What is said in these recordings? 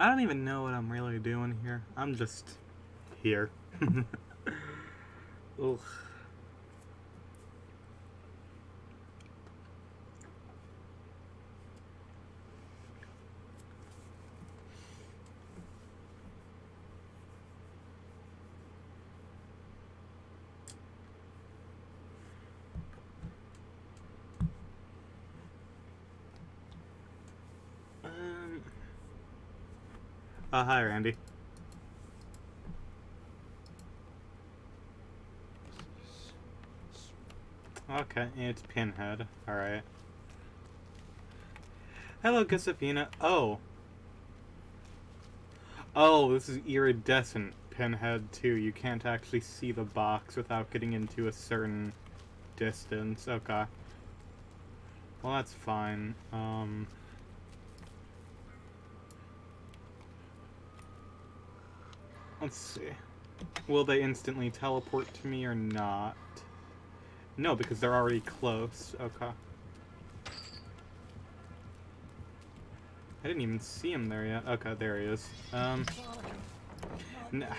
I don't even know what I'm really doing here. I'm just here. Ugh. Hi, Randy. Okay, it's Pinhead. Alright. Hello, Giuseppina. Oh. Oh, this is iridescent Pinhead, too. You can't actually see the box without getting into a certain distance. Okay. Well, that's fine. Let's see. Will they instantly teleport to me or not? No, because they're already close. Okay. I didn't even see him there yet. Okay, there he is.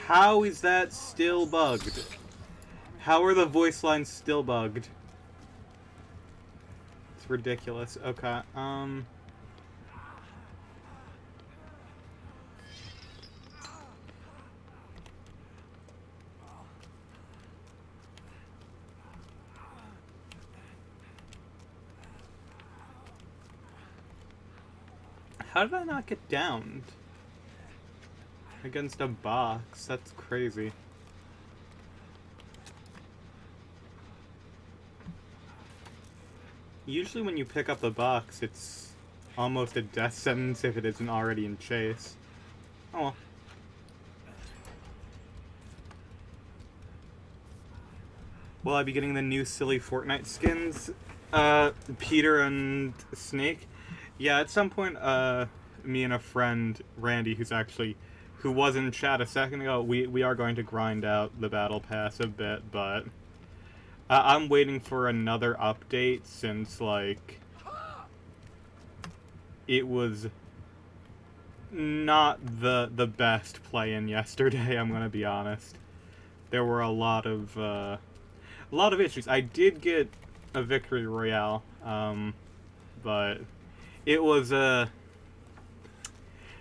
How is that still bugged? How are the voice lines still bugged? It's ridiculous. Okay, how did I not get downed? Against a box? That's crazy. Usually when you pick up the box, it's almost a death sentence if it isn't already in chase. Oh well. Will I be getting the new silly Fortnite skins? Peter and Snake? Yeah, at some point, me and a friend, Randy, who was in chat a second ago, we are going to grind out the battle pass a bit, but I'm waiting for another update since, like, it was not the best play-in yesterday, I'm gonna be honest. There were a lot of issues. I did get a victory royale, but it was there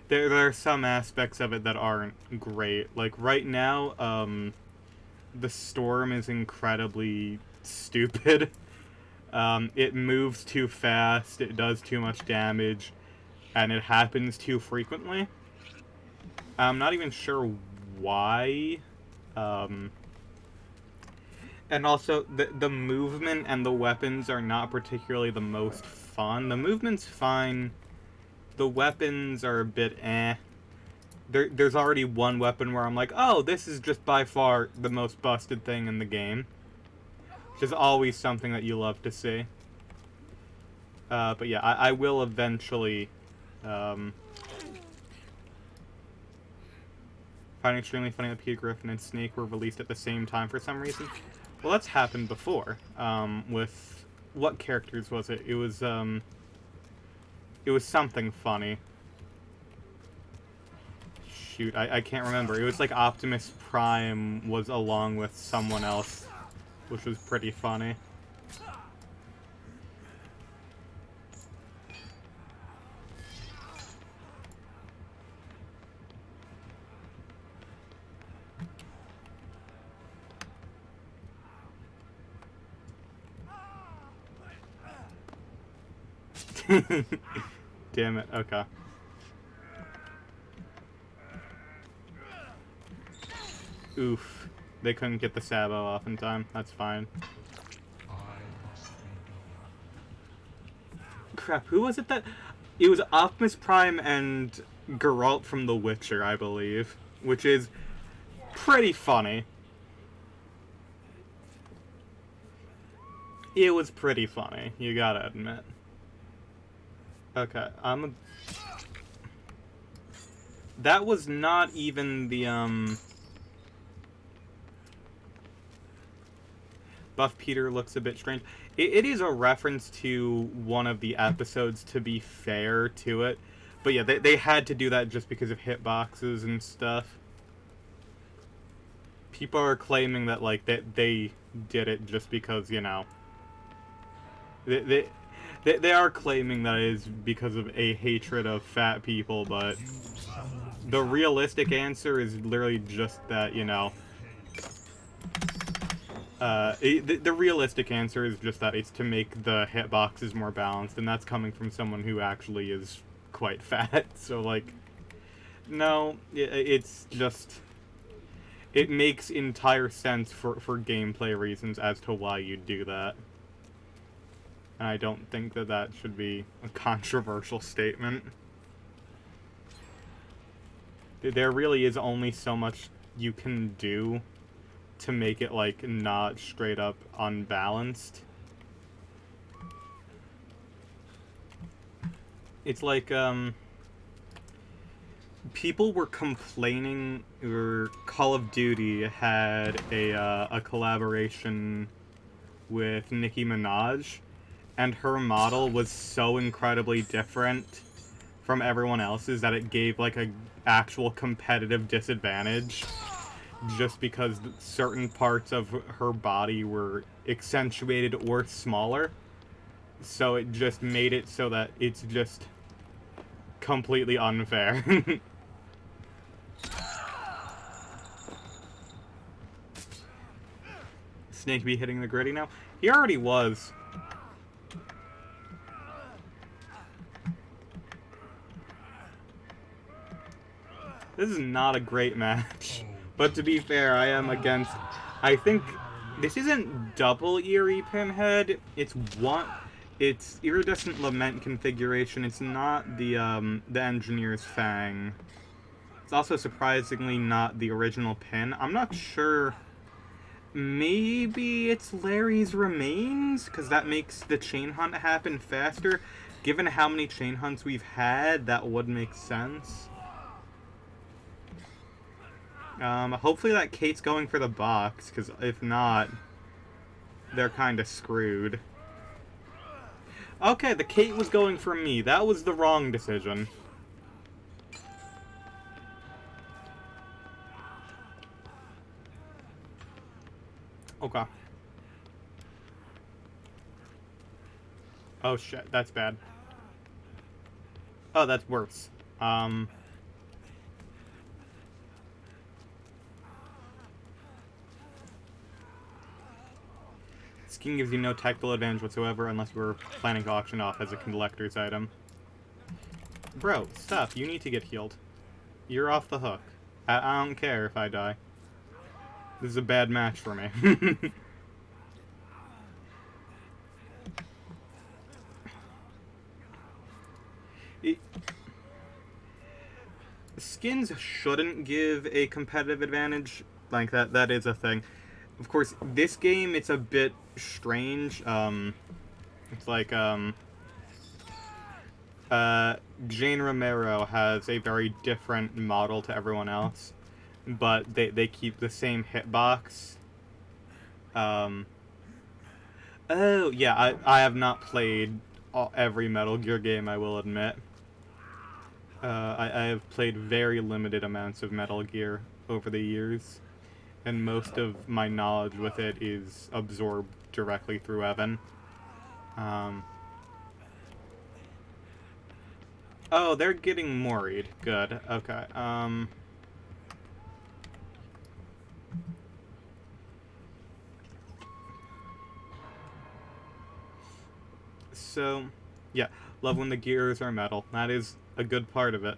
are some aspects of it that aren't great. Like right now, the storm is incredibly stupid. It moves too fast, it does too much damage, and it happens too frequently. I'm not even sure why. And also, the movement and the weapons are not particularly the most fun. The movement's fine. The weapons are a bit eh. There's already one weapon where I'm like, oh, this is just by far the most busted thing in the game. Which is always something that you love to see. But yeah, I will eventually... find extremely funny that Peter Griffin and Snake were released at the same time for some reason. Well, that's happened before. With... What characters was it? It was something funny. Shoot, I can't remember. It was like Optimus Prime was along with someone else, which was pretty funny. Damn it, okay. Oof. They couldn't get the Sabo off in time. That's fine. Crap, who was it that... It was Optimus Prime and Geralt from The Witcher, I believe. Which is pretty funny. It was pretty funny, you gotta admit. Okay, that was not even the, Buff Peter looks a bit strange. It is a reference to one of the episodes, to be fair to it, But yeah, they had to do that just because of hitboxes and stuff. People are claiming that, like, that they did it just because, you know... They are claiming that it is because of a hatred of fat people, but... The realistic answer is literally just that, you know... the realistic answer is just that it's to make the hitboxes more balanced, and that's coming from someone who actually is quite fat, so, like... No, it's just... It makes entire sense for gameplay reasons as to why you do that. And I don't think that that should be a controversial statement. There really is only so much you can do to make it, like, not straight up unbalanced. It's like, people were complaining, or Call of Duty had a collaboration with Nicki Minaj, and her model was so incredibly different from everyone else's that it gave, like, a actual competitive disadvantage just because certain parts of her body were accentuated or smaller. So it just made it so that it's just completely unfair. Snake be hitting the gritty now? He already was. This is not a great match. But to be fair, I am against... I think this isn't double Eerie Pinhead. It's one... It's Iridescent Lament configuration. It's not the Engineer's Fang. It's also surprisingly not the original pin. I'm not sure... Maybe it's Larry's Remains? Because that makes the chain hunt happen faster. Given how many chain hunts we've had, that would make sense. Hopefully that Kate's going for the box, because if not, they're kind of screwed. Okay, the Kate was going for me. That was the wrong decision. Okay. Oh shit, that's bad. Oh, that's worse. Skin gives you no tactile advantage whatsoever unless you were planning to auction off as a collector's item. Bro, stop. You need to get healed. You're off the hook. I don't care if I die. This is a bad match for me. Skins shouldn't give a competitive advantage. Like, that is a thing. Of course, this game, it's a bit strange. It's like, Jane Romero has a very different model to everyone else, but they keep the same hitbox. Oh, yeah, I have not played every Metal Gear game, I will admit. I have played very limited amounts of Metal Gear over the years, and most of my knowledge with it is absorbed directly through Evan. Oh, they're getting worried. Good. Okay. So, yeah, love when the gears are metal. That is a good part of it.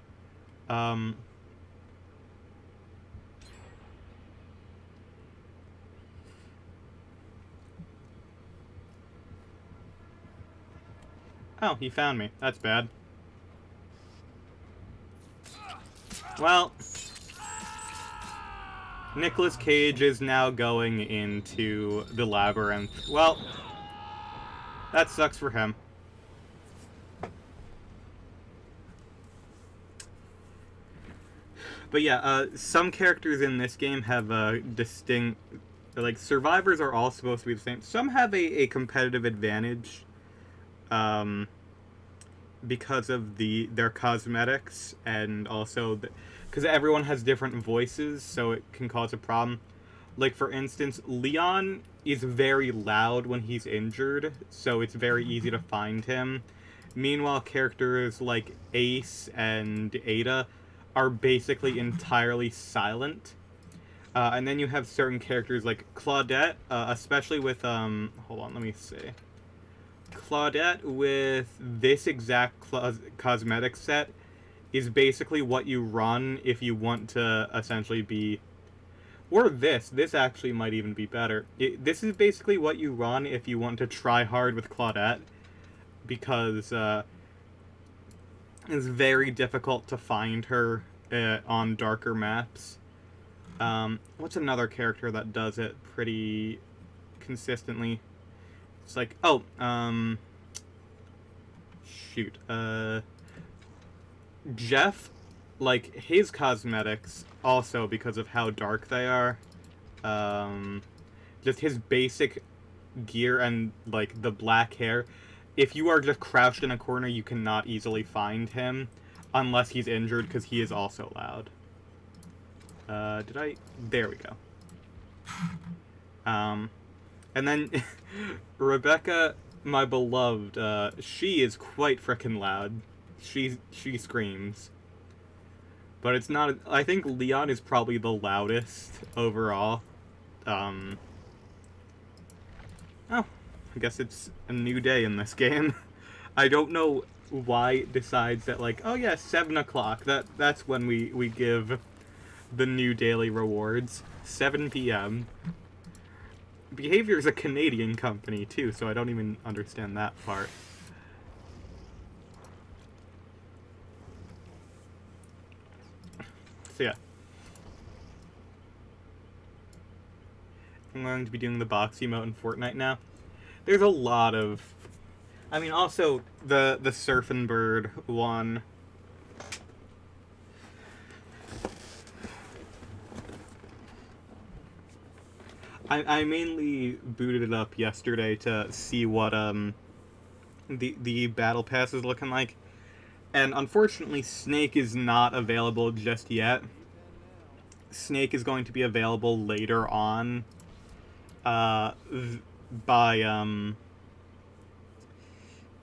Oh, he found me. That's bad. Well, Nicolas Cage is now going into the labyrinth. Well, that sucks for him. But yeah, some characters in this game have a distinct... Like, survivors are all supposed to be the same. Some have a competitive advantage. because of their cosmetics, and also because everyone has different voices, so it can cause a problem. Like, for instance, Leon is very loud when he's injured, so it's very easy to find him. Meanwhile, characters like Ace and Ada are basically entirely silent. And then you have certain characters like Claudette, especially with, hold on, let me see. Claudette with this exact cosmetic set is basically what you run if you want to essentially be... Or this actually might even be better. This is basically what you run if you want to try hard with Claudette, because it's very difficult to find her on darker maps. What's another character that does it pretty consistently? It's like, shoot, Jeff, like, his cosmetics, also because of how dark they are, just his basic gear and, like, the black hair, if you are just crouched in a corner, you cannot easily find him, unless he's injured, because he is also loud. There we go. And then, Rebecca, my beloved, she is quite frickin' loud. She screams. But it's not... I think Leon is probably the loudest overall. Oh, I guess it's a new day in this game. I don't know why it decides that, like, oh yeah, 7 o'clock. That's when we give the new daily rewards. 7 p.m. Behavior is a Canadian company, too, so I don't even understand that part. So yeah. I'm going to be doing the box emote in Fortnite now. There's a lot of... I mean, also, the Surfin' Bird one... I mainly booted it up yesterday to see what the battle pass is looking like, and unfortunately Snake is not available just yet. Snake is going to be available later on,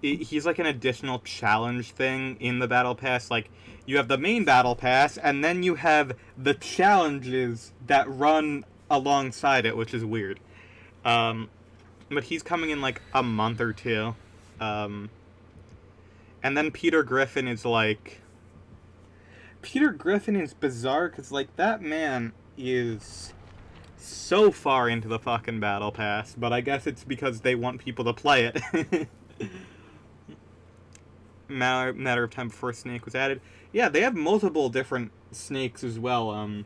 he's like an additional challenge thing in the battle pass. Like, you have the main battle pass, and then you have the challenges that run alongside it, which is weird. But he's coming in like a month or two. And then Peter Griffin is like... Peter Griffin is bizarre, because, like, that man is so far into the fucking battle pass, but I guess it's because they want people to play it. Matter of time before Snake was added. Yeah, they have multiple different Snakes as well.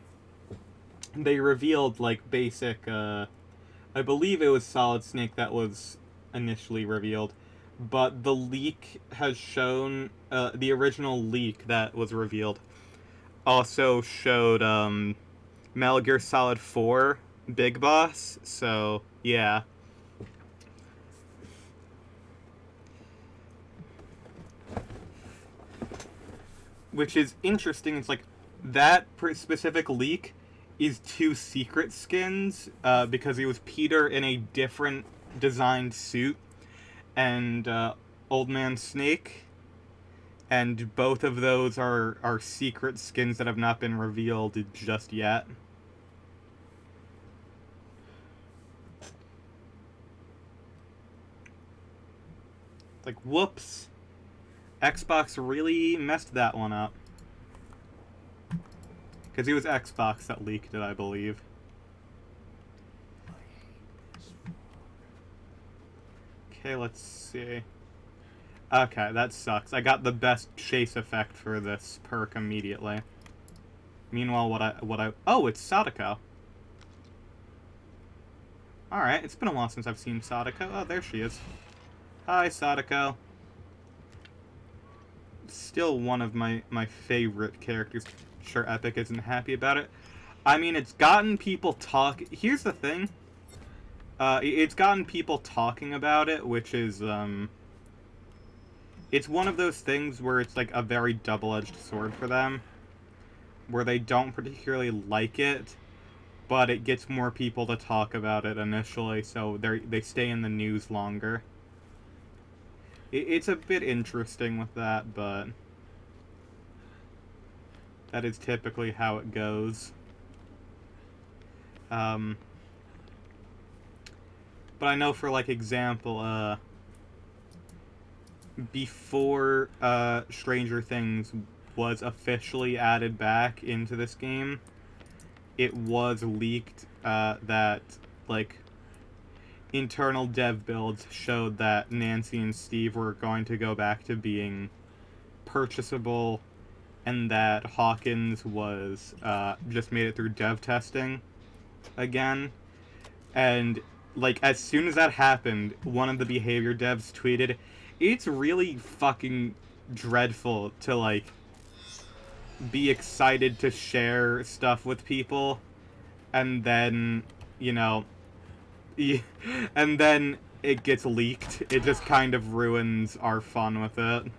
They revealed, like, basic, I believe it was Solid Snake that was initially revealed, but the leak has shown, the original leak that was revealed also showed, Metal Gear Solid 4 Big Boss, so, yeah. Which is interesting, it's like, that specific leak is 2 secret skins, because it was Peter in a different designed suit, and, Old Man Snake, and both of those are secret skins that have not been revealed just yet. Like, whoops. Xbox really messed that one up. Because it was Xbox that leaked it, I believe. Okay, let's see. Okay, that sucks. I got the best chase effect for this perk immediately. Meanwhile, oh, it's Sadako. Alright, it's been a while since I've seen Sadako. Oh, there she is. Hi, Sadako. Still one of my favorite characters. Sure, Epic isn't happy about it. I mean, it's gotten people talk... Here's the thing. It's gotten people talking about it, which is, it's one of those things where it's like a very double-edged sword for them, where they don't particularly like it, but it gets more people to talk about it initially, so they stay in the news longer. It's a bit interesting with that, but that is typically how it goes. But I know, for like example, before Stranger Things was officially added back into this game, it was leaked that like internal dev builds showed that Nancy and Steve were going to go back to being purchasable, and that Hawkins was just made it through dev testing again. And like as soon as that happened, one of the behavior devs tweeted, "It's really fucking dreadful to like be excited to share stuff with people, and then, you know, and then it gets leaked. It just kind of ruins our fun with it.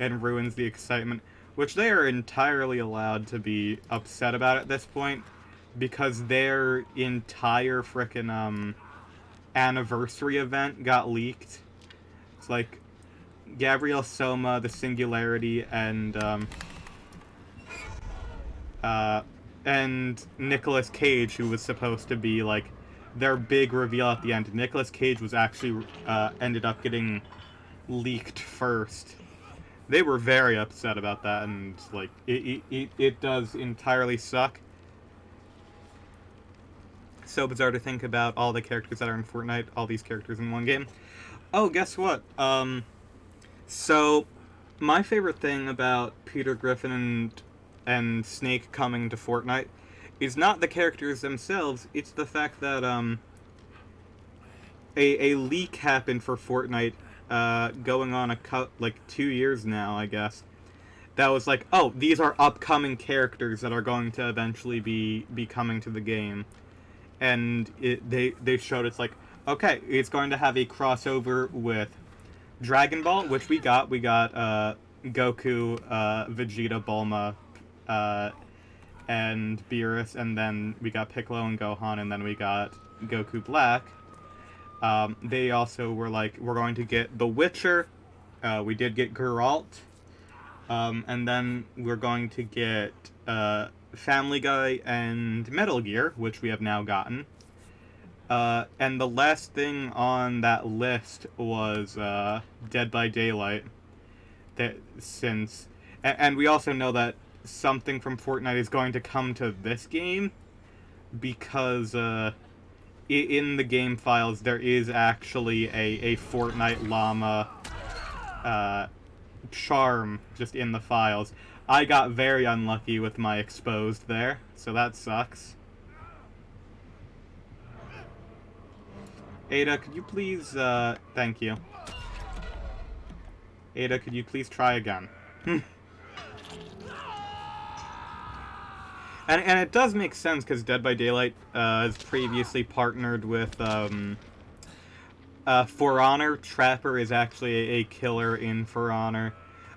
And ruins the excitement." Which they are entirely allowed to be upset about at this point, because their entire frickin' anniversary event got leaked. It's like Gabrielle Soma, the Singularity, and Nicolas Cage, who was supposed to be like their big reveal at the end. Nicolas Cage was actually ended up getting leaked first. They were very upset about that, and like it does entirely suck. So bizarre to think about all the characters that are in Fortnite, all these characters in one game. Oh, guess what? So my favorite thing about Peter Griffin and Snake coming to Fortnite is not the characters themselves, it's the fact that a leak happened for Fortnite going on like 2 years now, I guess. That was like, oh, these are upcoming characters that are going to eventually be coming to the game. And they showed it's like, okay, it's going to have a crossover with Dragon Ball, which we got. We got Goku, Vegeta, Bulma, and Beerus, and then we got Piccolo and Gohan, and then we got Goku Black. They also were like, we're going to get The Witcher. We did get Geralt. And then we're going to get Family Guy and Metal Gear, which we have now gotten. And the last thing on that list was Dead by Daylight. And we also know that something from Fortnite is going to come to this game, because in the game files there is actually a Fortnite llama charm just in the files. I got very unlucky with my exposed there, so that sucks. Ada, could you please, thank you. Ada, could you please try again? And it does make sense, because Dead by Daylight has previously partnered with, For Honor. Trapper is actually a killer in For Honor.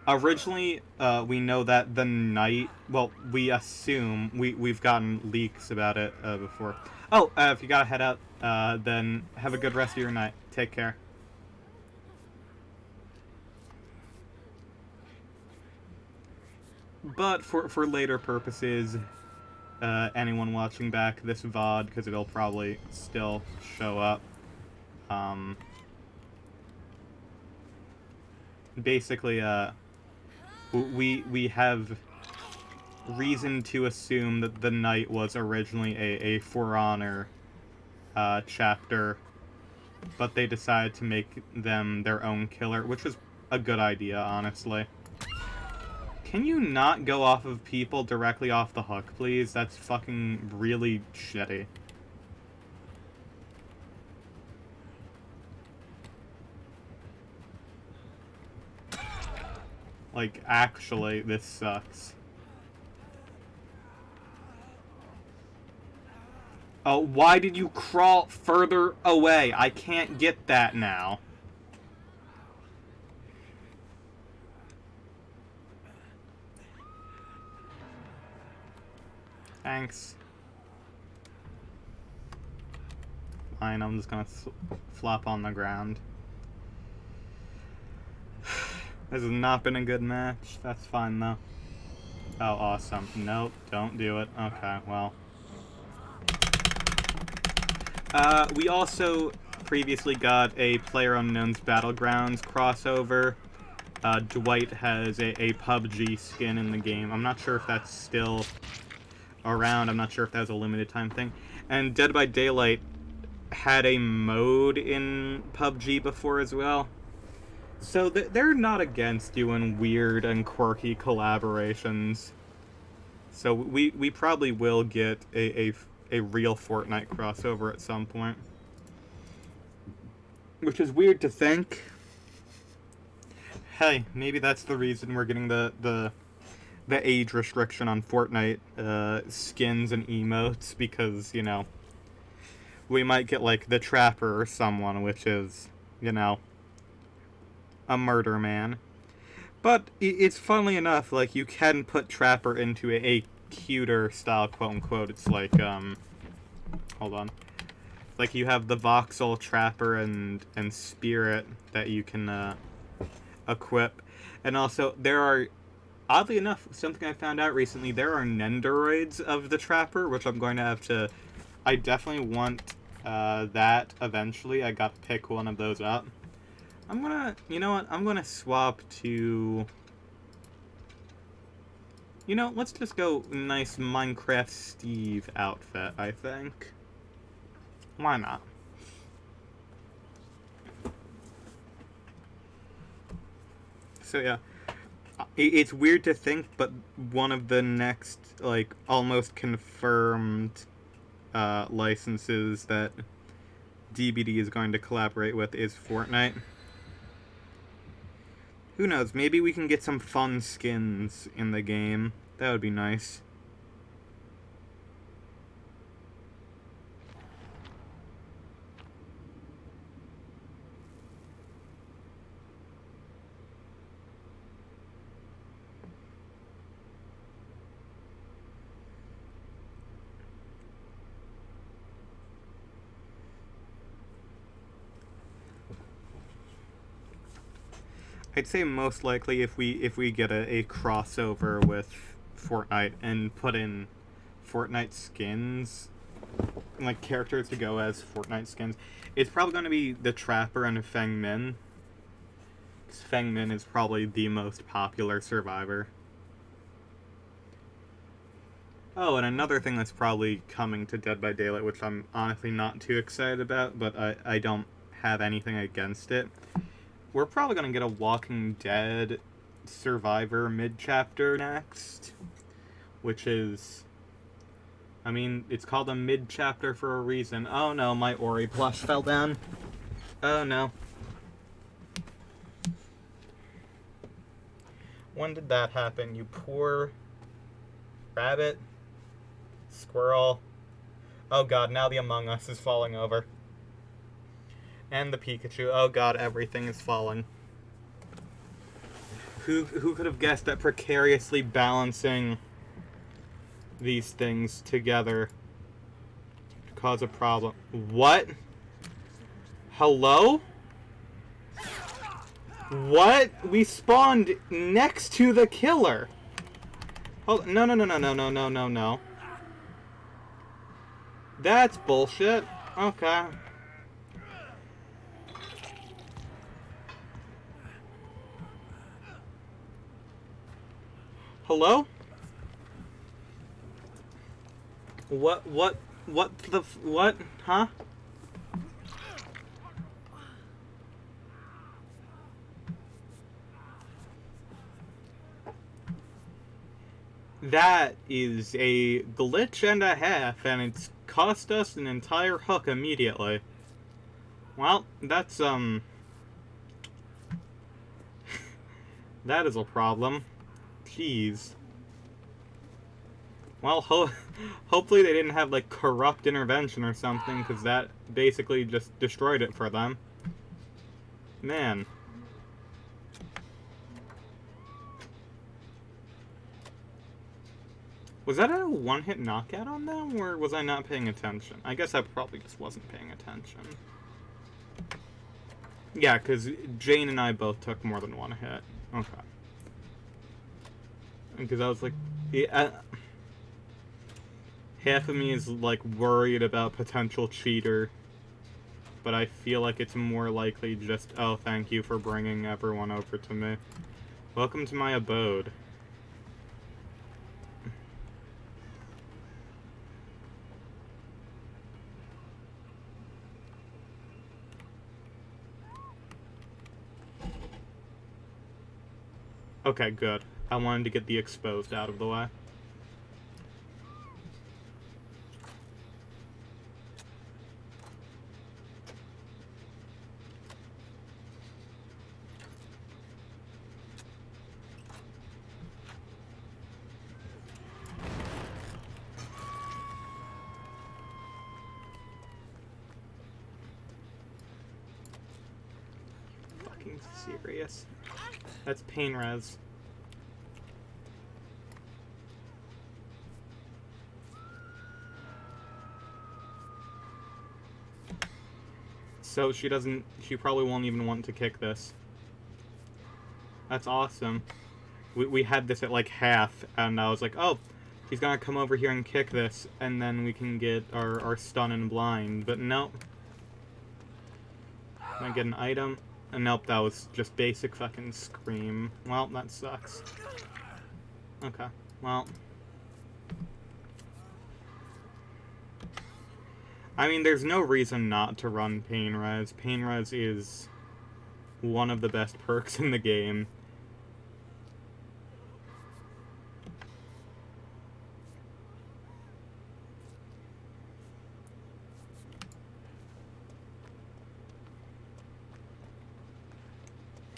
Originally, we know that the Knight... Well, we assume... We've gotten leaks about it before. Oh, if you gotta head out, then have a good rest of your night. Take care. But for later purposes, anyone watching back this VOD, because it'll probably still show up, basically, we have reason to assume that the Knight was originally a For Honor chapter, but they decided to make them their own killer, which was a good idea, honestly. Can you not go off of people directly off the hook, please? That's fucking really shitty. Like, actually, this sucks. Oh, why did you crawl further away? I can't get that now. Thanks. Fine, I'm just gonna flop on the ground. This has not been a good match. That's fine, though. Oh, awesome. Nope, don't do it. Okay, well. We also previously got a PlayerUnknown's Battlegrounds crossover. Dwight has a PUBG skin in the game. I'm not sure if that's still around. I'm not sure if that was a limited time thing. And Dead by Daylight had a mode in PUBG before as well. So they're not against doing weird and quirky collaborations. So we probably will get a real Fortnite crossover at some point. Which is weird to think. Hey, maybe that's the reason we're getting the age restriction on Fortnite skins and emotes, because, you know, we might get, like, the Trapper or someone, which is, you know, a murder man. But it's funnily enough, like, you can put Trapper into a cuter style, quote-unquote. It's like, hold on. Like, you have the Voxel, Trapper, and Spirit that you can, equip. And also, there are, oddly enough, something I found out recently, there are Nendoroids of the Trapper, which I'm going to have to, I definitely want, that eventually. I got to pick one of those up. I'm gonna, you know what, I'm gonna swap to, you know, let's just go nice Minecraft Steve outfit, I think. Why not? So yeah, it's weird to think, but one of the next, like, almost confirmed licenses that DBD is going to collaborate with is Fortnite. Who knows, maybe we can get some fun skins in the game. That would be nice. I'd say most likely if we get a crossover with Fortnite and put in Fortnite skins, like characters to go as Fortnite skins, it's probably going to be the Trapper and Feng Min. Because Feng Min is probably the most popular survivor. Oh, and another thing that's probably coming to Dead by Daylight, which I'm honestly not too excited about, but I don't have anything against it. We're probably going to get a Walking Dead Survivor mid-chapter next, which is, I mean, it's called a mid-chapter for a reason. Oh no, my Ori plush fell down. Oh no. When did that happen, you poor rabbit? Squirrel. Oh god, now the Among Us is falling over. And the Pikachu. Oh god, everything is falling. Who could have guessed that precariously balancing these things together could cause a problem? What? Hello? What? We spawned next to the killer. Oh, no. That's bullshit. Okay. Hello? What, huh? That is a glitch and a half, and it's cost us an entire hook immediately. Well, that's, that is a problem. Jeez. Well, hopefully they didn't have, like, corrupt intervention or something, because that basically just destroyed it for them. Man. Was that a one-hit knockout on them, or was I not paying attention? I guess I probably just wasn't paying attention. Yeah, because Jane and I both took more than one hit. Okay. Because I was like... Yeah, half of me is, like, worried about potential cheater. But I feel like it's more likely just, oh, thank you for bringing everyone over to me. Welcome to my abode. Okay, good. I wanted to get the exposed out of the way. Fucking serious. That's pain res. So she probably won't even want to kick this. That's awesome. We had this at like half, and I was like, oh, he's gonna come over here and kick this, and then we can get our stun and blind. But nope. Can I get an item? And nope, that was just basic fucking scream. Well, that sucks. Okay, well. I mean, there's no reason not to run Pain Res. Pain Res is one of the best perks in the game.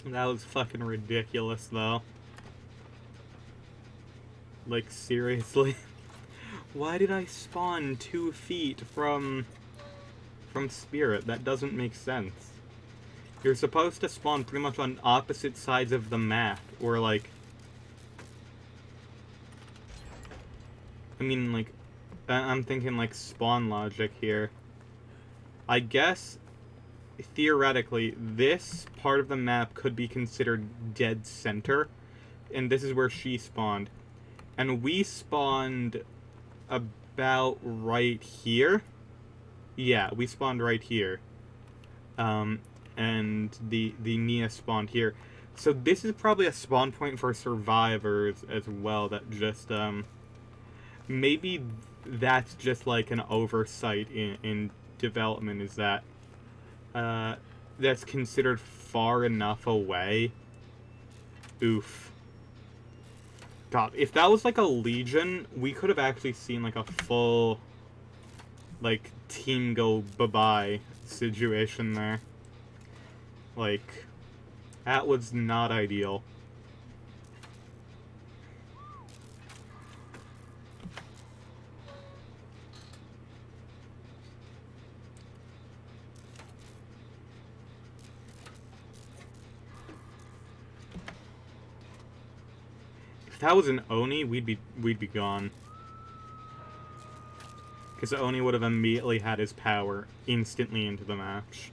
That was fucking ridiculous, though. Like, seriously? Why did I spawn 2 feet from Spirit? That doesn't make sense. You're supposed to spawn pretty much on opposite sides of the map, or like... I mean, like, I'm thinking like spawn logic here. I guess, theoretically, this part of the map could be considered dead center, and this is where she spawned. And we spawned about right here. Yeah, we spawned right here. And the Nia spawned here. So this is probably a spawn point for survivors as well, that just, maybe that's just like an oversight in development, is that, that's considered far enough away. Oof. God, if that was like a Legion, we could have actually seen like a full, like, team go bye-bye situation there. Like, that was not ideal. If that was an Oni, we'd be gone. Because Oni would have immediately had his power instantly into the match.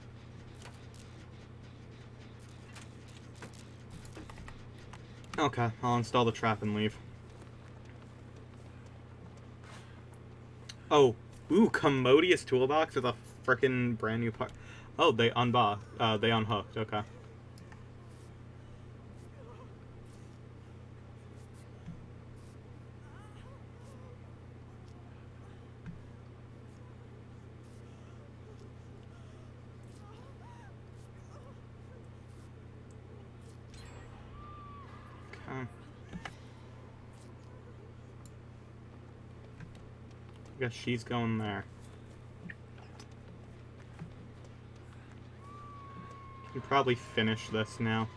Okay, I'll install the trap and leave. Oh, ooh, Commodious Toolbox with a frickin' brand new part. Oh, they unhooked, okay. I guess she's going there. You can probably finish this now.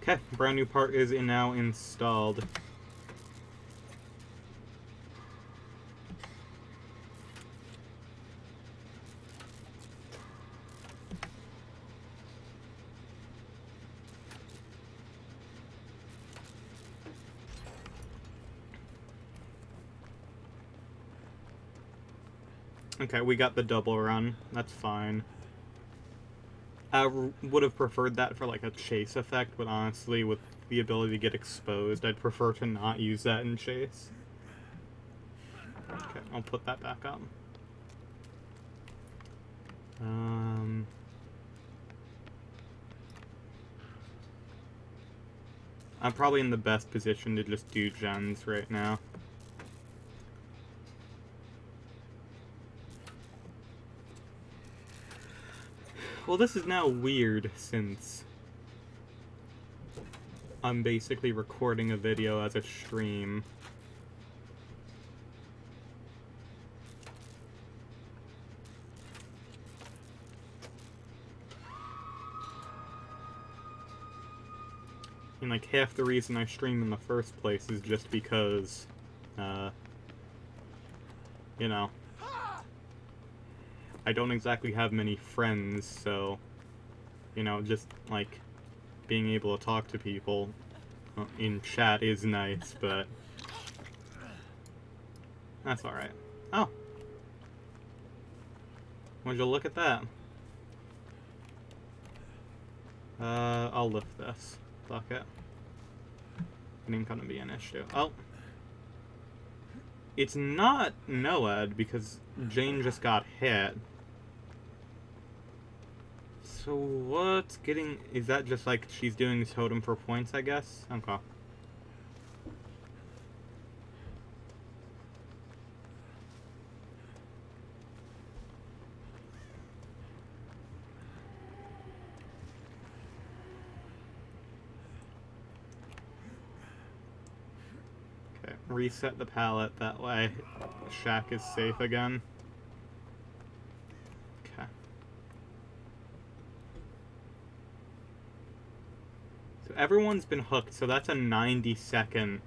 Okay, brand new part is now installed. Okay, we got the double run. That's fine. I would have preferred that for like a chase effect, but honestly, with the ability to get exposed, I'd prefer to not use that in chase. Okay, I'll put that back up. I'm probably in the best position to just do gens right now. Well, this is now weird since I'm basically recording a video as a stream. And like half the reason I stream in the first place is just because, you know, I don't exactly have many friends, so, you know, just like being able to talk to people in chat is nice, but that's alright. Oh. Would you look at that? I'll lift this. Fuck it. It ain't gonna be an issue. Oh. It's not Noed because Jane just got hit. So what's getting... Is that just like she's doing totem for points, I guess? Okay. Okay, reset the pallet, that way Shack is safe again. Okay. So everyone's been hooked, so that's a 90-second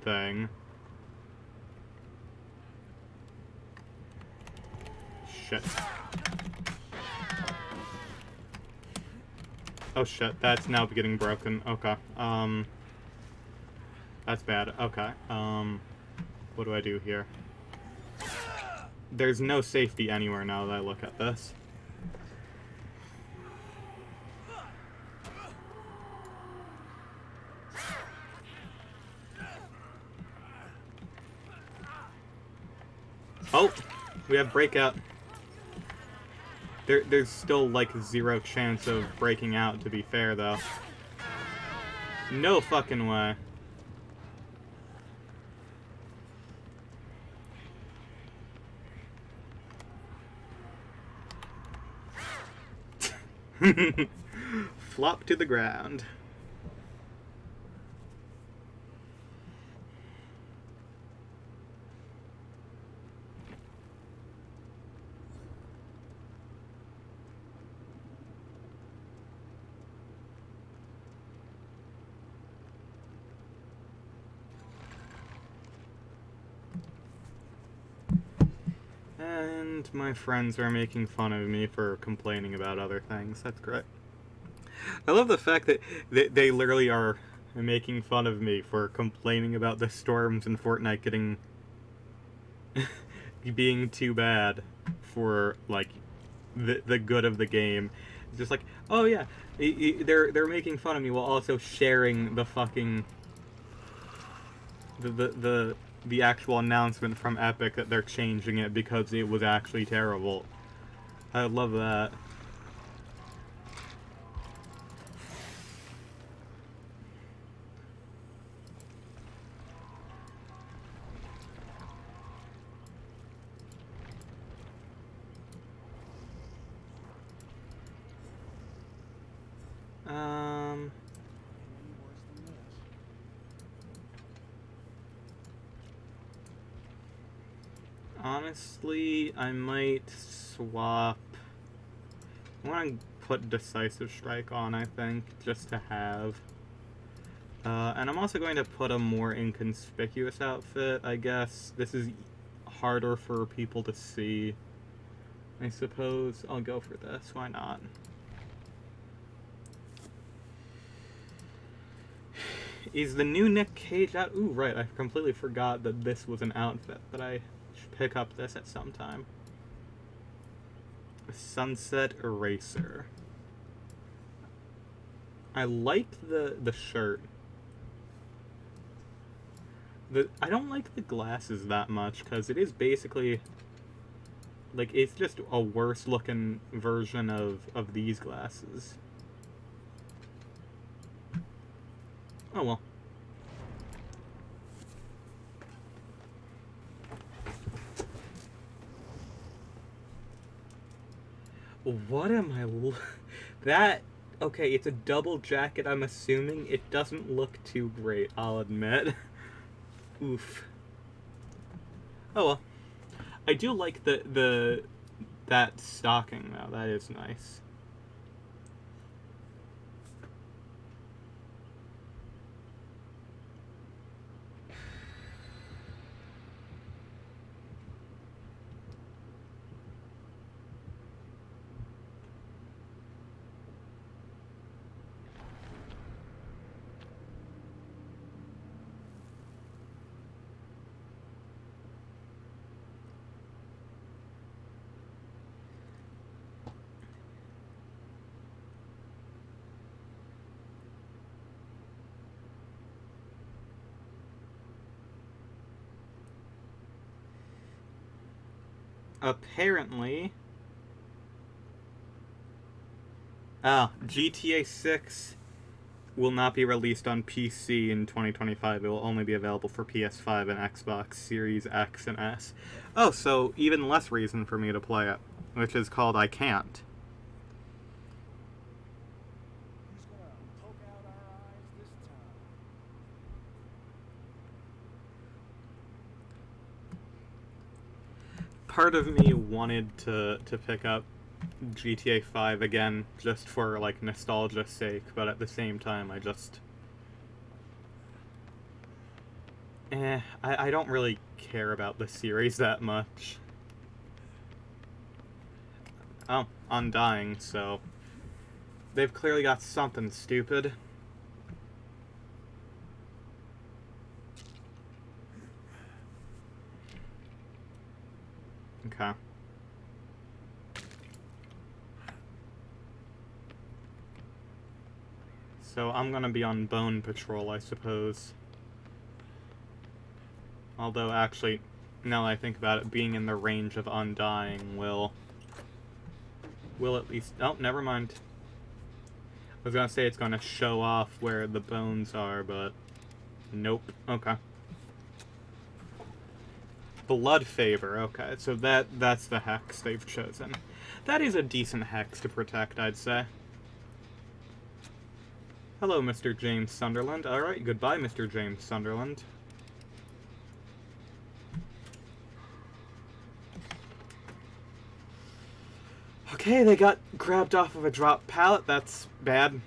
thing. Shit. Oh shit, that's now getting broken. Okay. That's bad. Okay. What do I do here? There's no safety anywhere now that I look at this. Oh! We have breakout. There's still, like, 0 chance of breaking out, to be fair, though. No fucking way. Flop to the ground. And my friends are making fun of me for complaining about other things. That's great. I love the fact that they literally are making fun of me for complaining about the storms in Fortnite getting... being too bad for, like, the good of the game. It's just like, oh yeah, they're making fun of me while also sharing the fucking... the actual announcement from Epic that they're changing it because it was actually terrible. I love that. Honestly, I might swap... I want to put Decisive Strike on, I think, just to have. And I'm also going to put a more inconspicuous outfit, I guess. This is harder for people to see. I suppose I'll go for this. Why not? Is the new Nick Cage out? Ooh, right. I completely forgot that this was an outfit, but I should pick up this at some time. Sunset Eraser. I like the shirt. I don't like the glasses that much, because it is basically, like, it's just a worse looking version of these glasses. Oh well. What am I... that... Okay, it's a double jacket, I'm assuming. It doesn't look too great, I'll admit. Oof. Oh well. I do like that stocking, though. That is nice. Apparently... GTA 6 will not be released on PC in 2025. It will only be available for PS5 and Xbox Series X and S. Oh, so even less reason for me to play it, which is called I Can't. Part of me wanted to pick up GTA 5 again just for, like, nostalgia's sake, but at the same time I just... I don't really care about the series that much. Oh, Undying, so... They've clearly got something stupid. Okay. So I'm gonna be on Bone Patrol, I suppose. Although, actually, now that I think about it, being in the range of Undying will at least... Oh, never mind. I was gonna say it's gonna show off where the bones are, but... Nope. Okay. Blood Favor, okay. So that's the hex they've chosen. That is a decent hex to protect, I'd say. Hello, Mr. James Sunderland. Alright, goodbye, Mr. James Sunderland. Okay, they got grabbed off of a drop pallet. That's bad.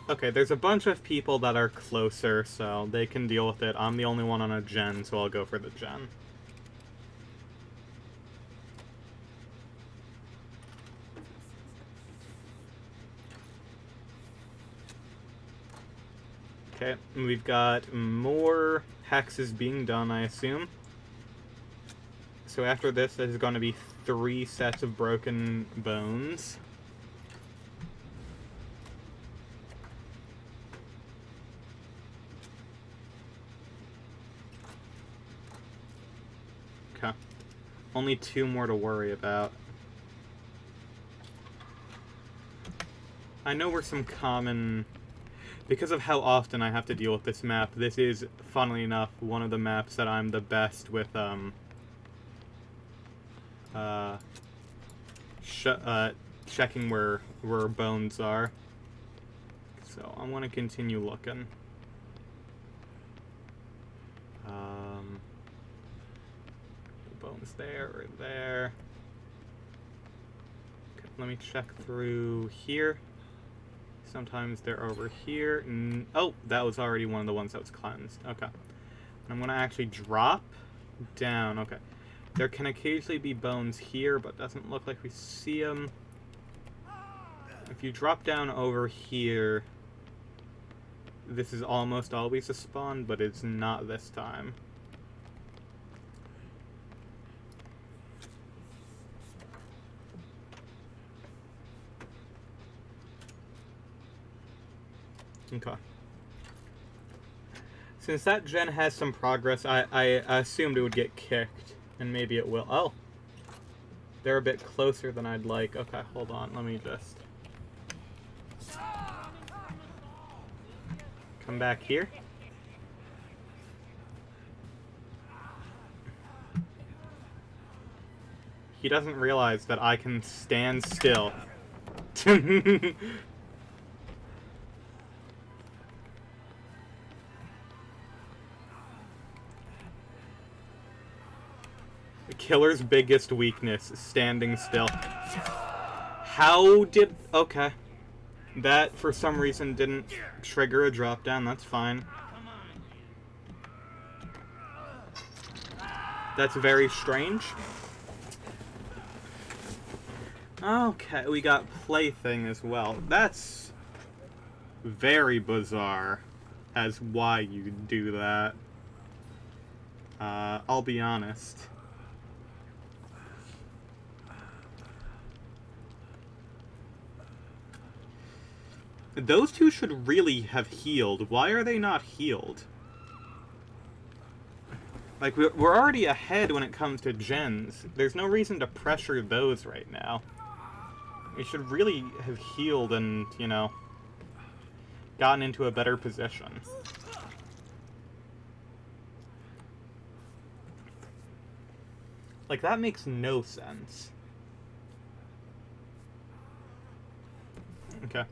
Okay, there's a bunch of people that are closer, so they can deal with it. I'm the only one on a gen, so I'll go for the gen. Okay, we've got more hexes being done, I assume. So after this, there's going to be 3 sets of broken bones. Okay. Only 2 more to worry about. I know where some common... Because of how often I have to deal with this map, this is, funnily enough, one of the maps that I'm the best with, checking where bones are. So I want to continue looking. Bones there or there. Okay, let me check through here. Sometimes they're over here. Oh, that was already one of the ones that was cleansed. Okay. I'm going to actually drop down. Okay. There can occasionally be bones here, but doesn't look like we see them. If you drop down over here, This is almost always a spawn, but it's not this time. Okay. Since that gen has some progress, I assumed it would get kicked, and maybe it will. Oh. They're a bit closer than I'd like. Okay, hold on. Let me just... come back here. He doesn't realize that I can stand still. The killer's biggest weakness is standing still. How did... okay. That, for some reason, didn't trigger a drop down. That's fine. That's very strange. Okay, we got Plaything as well. That's very bizarre as why you do that. I'll be honest. Those two should really have healed. Why are they not healed? Like, we're already ahead when it comes to gens. There's no reason to pressure those right now. We should really have healed and, you know, gotten into a better position. Like, that makes no sense. Okay.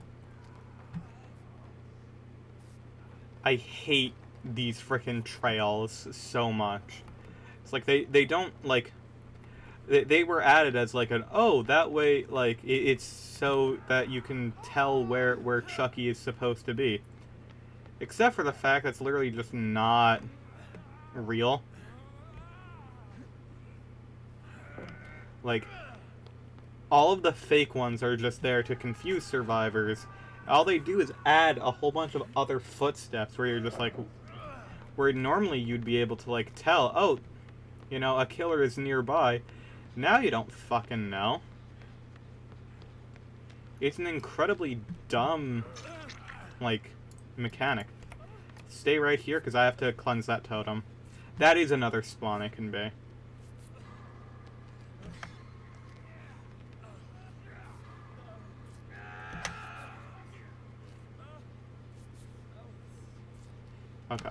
I hate these frickin' trails so much. It's like they don't, like... They were added as, like, an, oh, that way, like, it's so that you can tell where Chucky is supposed to be. Except for the fact that's literally just not real. Like, all of the fake ones are just there to confuse survivors. All they do is add a whole bunch of other footsteps where you're just like... where normally you'd be able to, like, tell, oh, you know, a killer is nearby. Now you don't fucking know. It's an incredibly dumb, like, mechanic. Stay right here, because I have to cleanse that totem. That is another spawn it can be. Okay.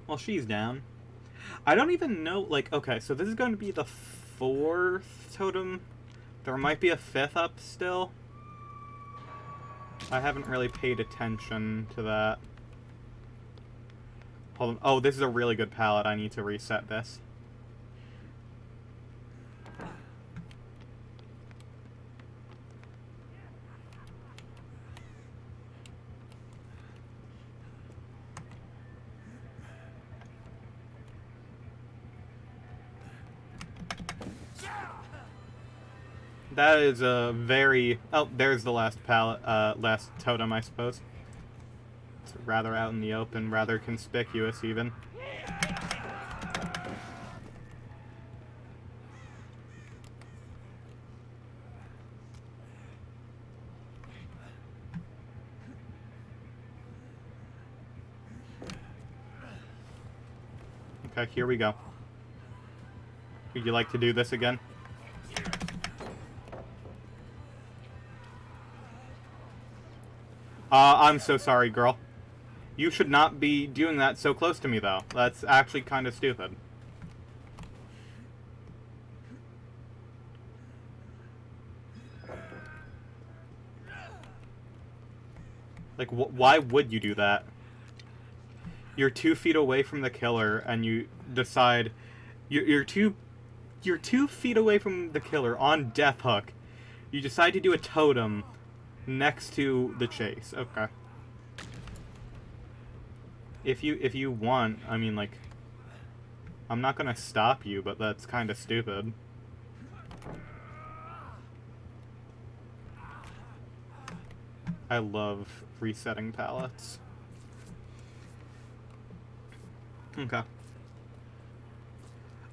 Well, she's down. I don't even know, like, okay, so this is going to be the 4th totem. There might be a 5th up still. I haven't really paid attention to that. Hold on. Oh, this is a really good palette. I need to reset this. That is a very... oh, there's the last palette, last totem, I suppose. It's rather out in the open, rather conspicuous, even. Okay, here we go. Would you like to do this again? I'm so sorry, girl. You should not be doing that so close to me, though. That's actually kind of stupid. Like, why would you do that? You're 2 feet away from the killer, and you decide... You're 2 feet away from the killer on Death Hook. You decide to do a totem next to the chase. Okay. If you want, I mean, like, I'm not gonna stop you, but that's kind of stupid. I love resetting pallets. Okay.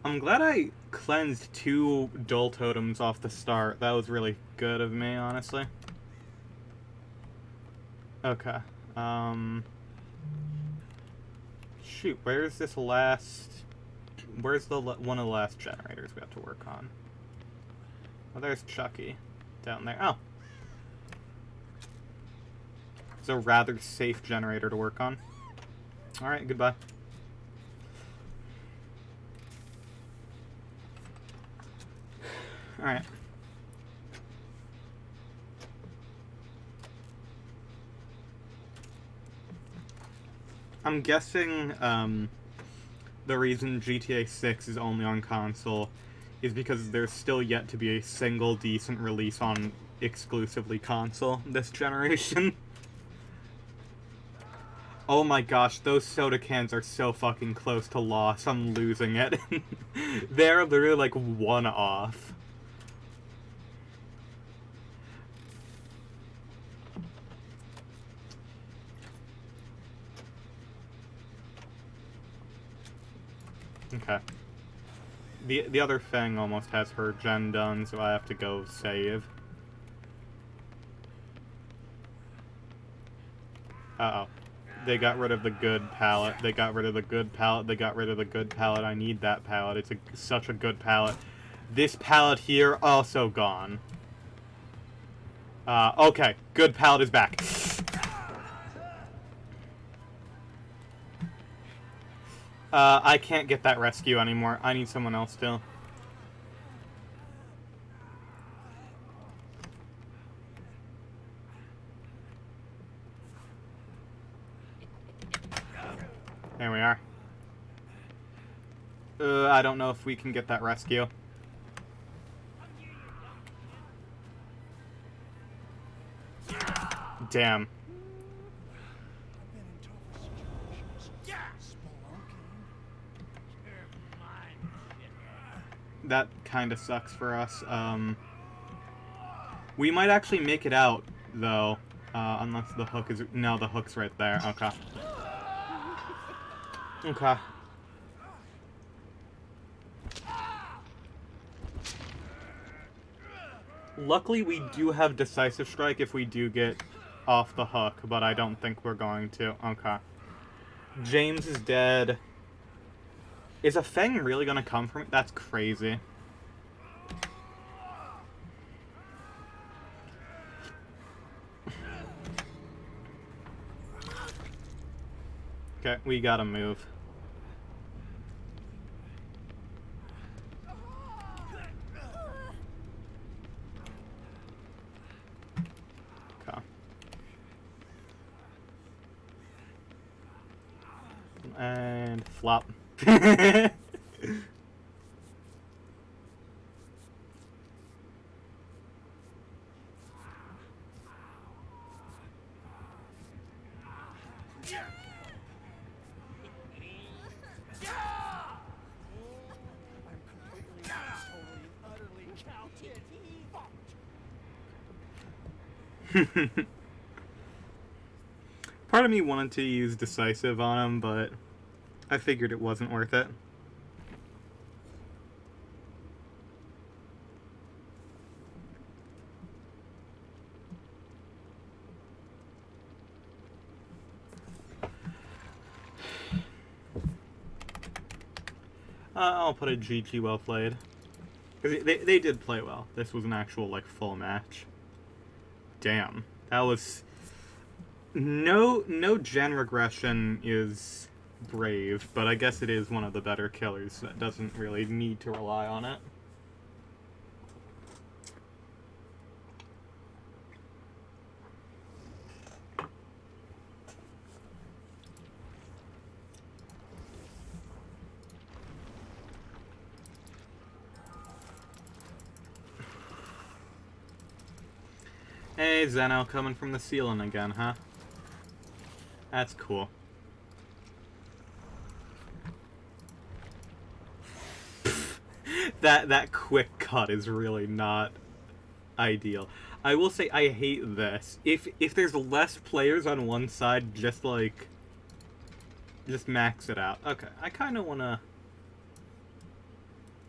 I'm glad I cleansed 2 dull totems off the start. That was really good of me, honestly. Okay. Shoot, where's this last... Where's the one of the last generators we have to work on? Oh, there's Chucky. Down there. Oh. It's a rather safe generator to work on. Alright, goodbye. Alright. I'm guessing, the reason GTA 6 is only on console is because there's still yet to be a single decent release on exclusively console this generation. Oh my gosh, those soda cans are so fucking close to loss. I'm losing it. They're literally like 1 off. Okay. The other thing almost has her gen done, so I have to go save. Uh-oh. They got rid of the good pallet. They got rid of the good pallet. They got rid of the good pallet. I need that pallet. It's such a good pallet. This pallet here, also gone. Okay. Good pallet is back. I can't get that rescue anymore. I need someone else still. There we are. I don't know if we can get that rescue. Damn. That kind of sucks for us. We might actually make it out, though. Unless the hook is... No, the hook's right there. Okay. Okay. Luckily, we do have Decisive Strike if we do get off the hook, but I don't think we're going to. Okay. James is dead. Is a Feng really gonna come from it? That's crazy. Okay, we gotta move. Okay. And flop. Part of me wanted to use Decisive on him, but I figured it wasn't worth it. I'll put a GG well played. They did play well. This was an actual, like, full match. Damn. That was... No gen regression is brave, but I guess it is one of the better killers that doesn't really need to rely on it. Hey, Zeno, coming from the ceiling again, huh? That's cool. That quick cut is really not ideal. I will say I hate this. If there's less players on one side, just max it out. Okay, I kind of wanna.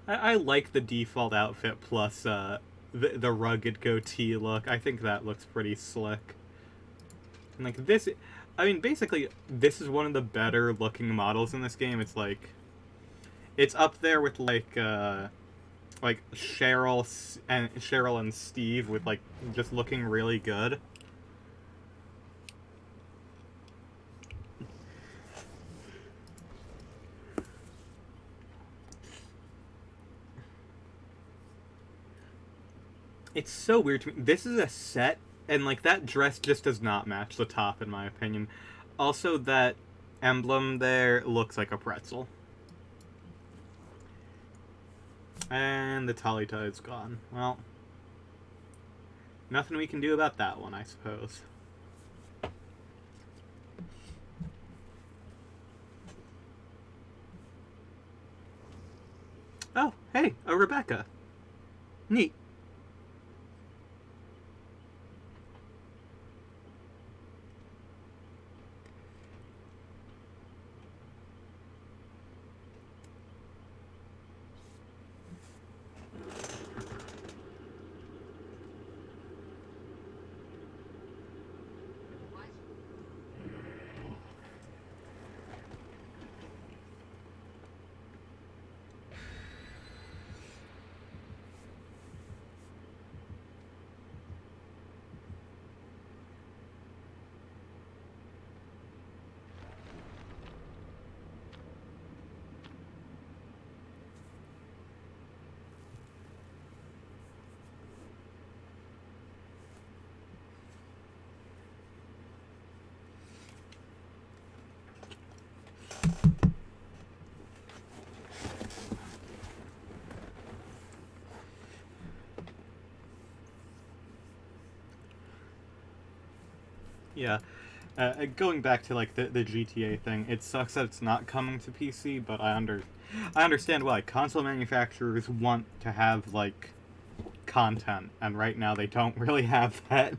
I like the default outfit plus the rugged goatee look. I think that looks pretty slick. And like this, I mean, basically, this is one of the better looking models in this game. It's like, it's up there with like Cheryl and Steve with like just looking really good. It's so weird to me. This is a set, and like that dress just does not match the top, in my opinion. Also, that emblem there looks like a pretzel. And the tally tie's gone. Well, nothing we can do about that one, I suppose. Oh, hey, a Rebecca. Neat. Yeah. Going back to like the GTA thing, it sucks that it's not coming to PC, but I understand why. Console manufacturers want to have like content, and right now they don't really have that.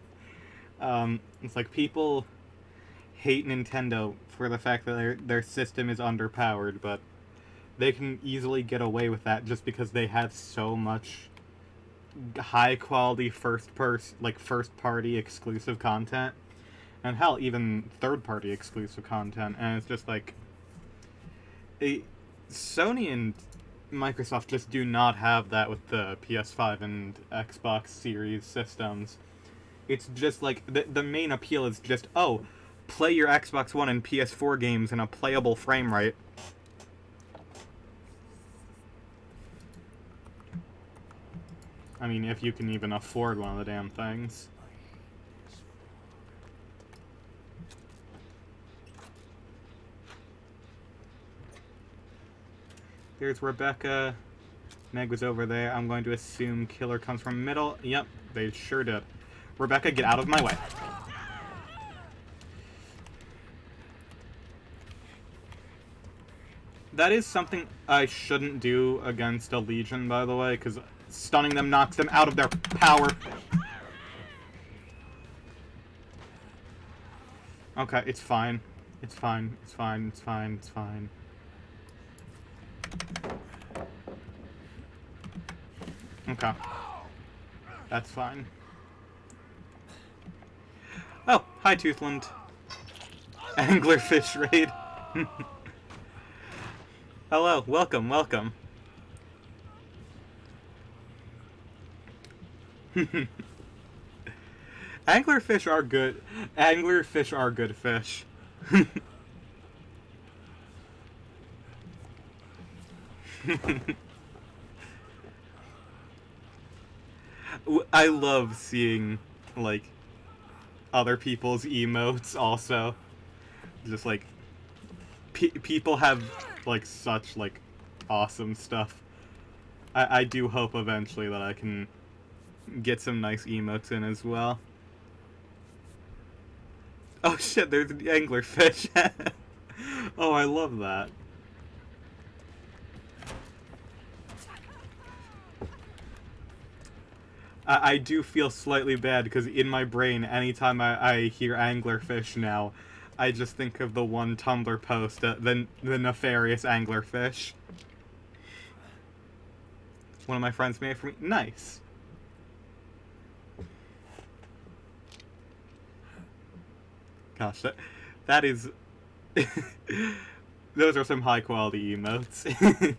It's like people hate Nintendo for the fact that their system is underpowered, but they can easily get away with that just because they have so much high quality first party exclusive content. And hell, even third-party exclusive content, and it's just like Sony and Microsoft just do not have that with the PS5 and Xbox Series systems. It's just like the main appeal is just, oh, play your Xbox One and PS4 games in a playable frame rate. I mean, if you can even afford one of the damn things. There's Rebecca. Meg was over there. I'm going to assume killer comes from middle. Yep, they sure did. Rebecca, get out of my way. That is something I shouldn't do against a Legion, by the way, because stunning them knocks them out of their power. Okay, it's fine. It's fine. It's fine. It's fine. It's fine. Okay. That's fine. Oh, hi, Toothland. Anglerfish raid. Hello, welcome, welcome. Anglerfish are good. Anglerfish are good fish. I love seeing, like, other people's emotes also. Just, like, people have, like, such, like, awesome stuff. I do hope eventually that I can get some nice emotes in as well. Oh shit, there's the anglerfish. Oh, I love that. I do feel slightly bad because in my brain, anytime I hear anglerfish now, I just think of the one Tumblr post, the nefarious anglerfish. One of my friends made it for me. Nice. Gosh, that is... Those are some high-quality emotes.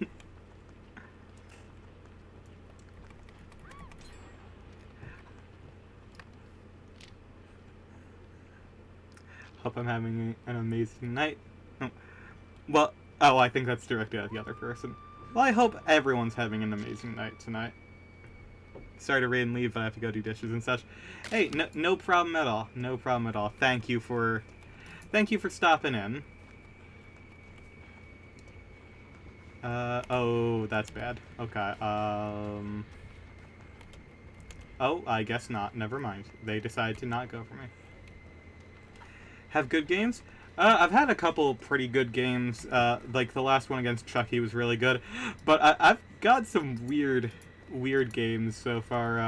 Hope I'm having an amazing night. Oh. Well, oh, I think that's directed at the other person. Well, I hope everyone's having an amazing night tonight. Sorry to raid and leave, but I have to go do dishes and such. Hey, no problem at all. No problem at all. Thank you for stopping in. Oh, that's bad. Okay, oh, I guess not. Never mind. They decided to not go for me. Have good games? I've had a couple pretty good games. Like the last one against Chucky was really good. But I've got some weird games so far.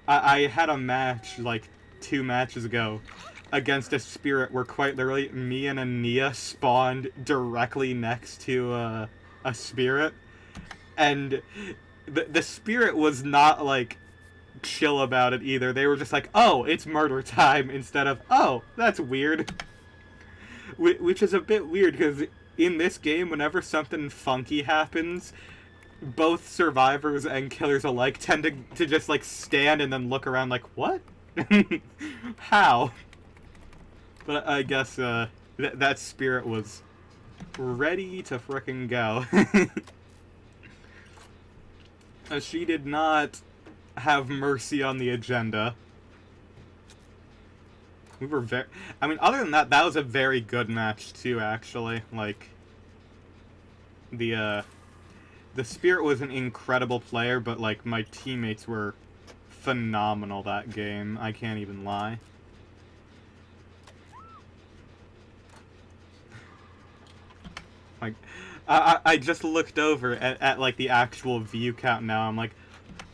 I had a match, like, 2 matches ago against a spirit where quite literally me and Ania spawned directly next to a spirit. And the spirit was not, like, chill about it either. They were just like, oh, it's murder time, instead of, oh, that's weird. Which is a bit weird, because in this game, whenever something funky happens, both survivors and killers alike tend to just, like, stand and then look around like, what? How? But I guess that spirit was ready to frickin' go. She did not have mercy on the agenda. We were very... I mean, other than that, that was a very good match, too, actually. Like, the Spirit was an incredible player, but, like, my teammates were phenomenal that game. I can't even lie. Like, I just looked over at, like, the actual view count now. I'm like,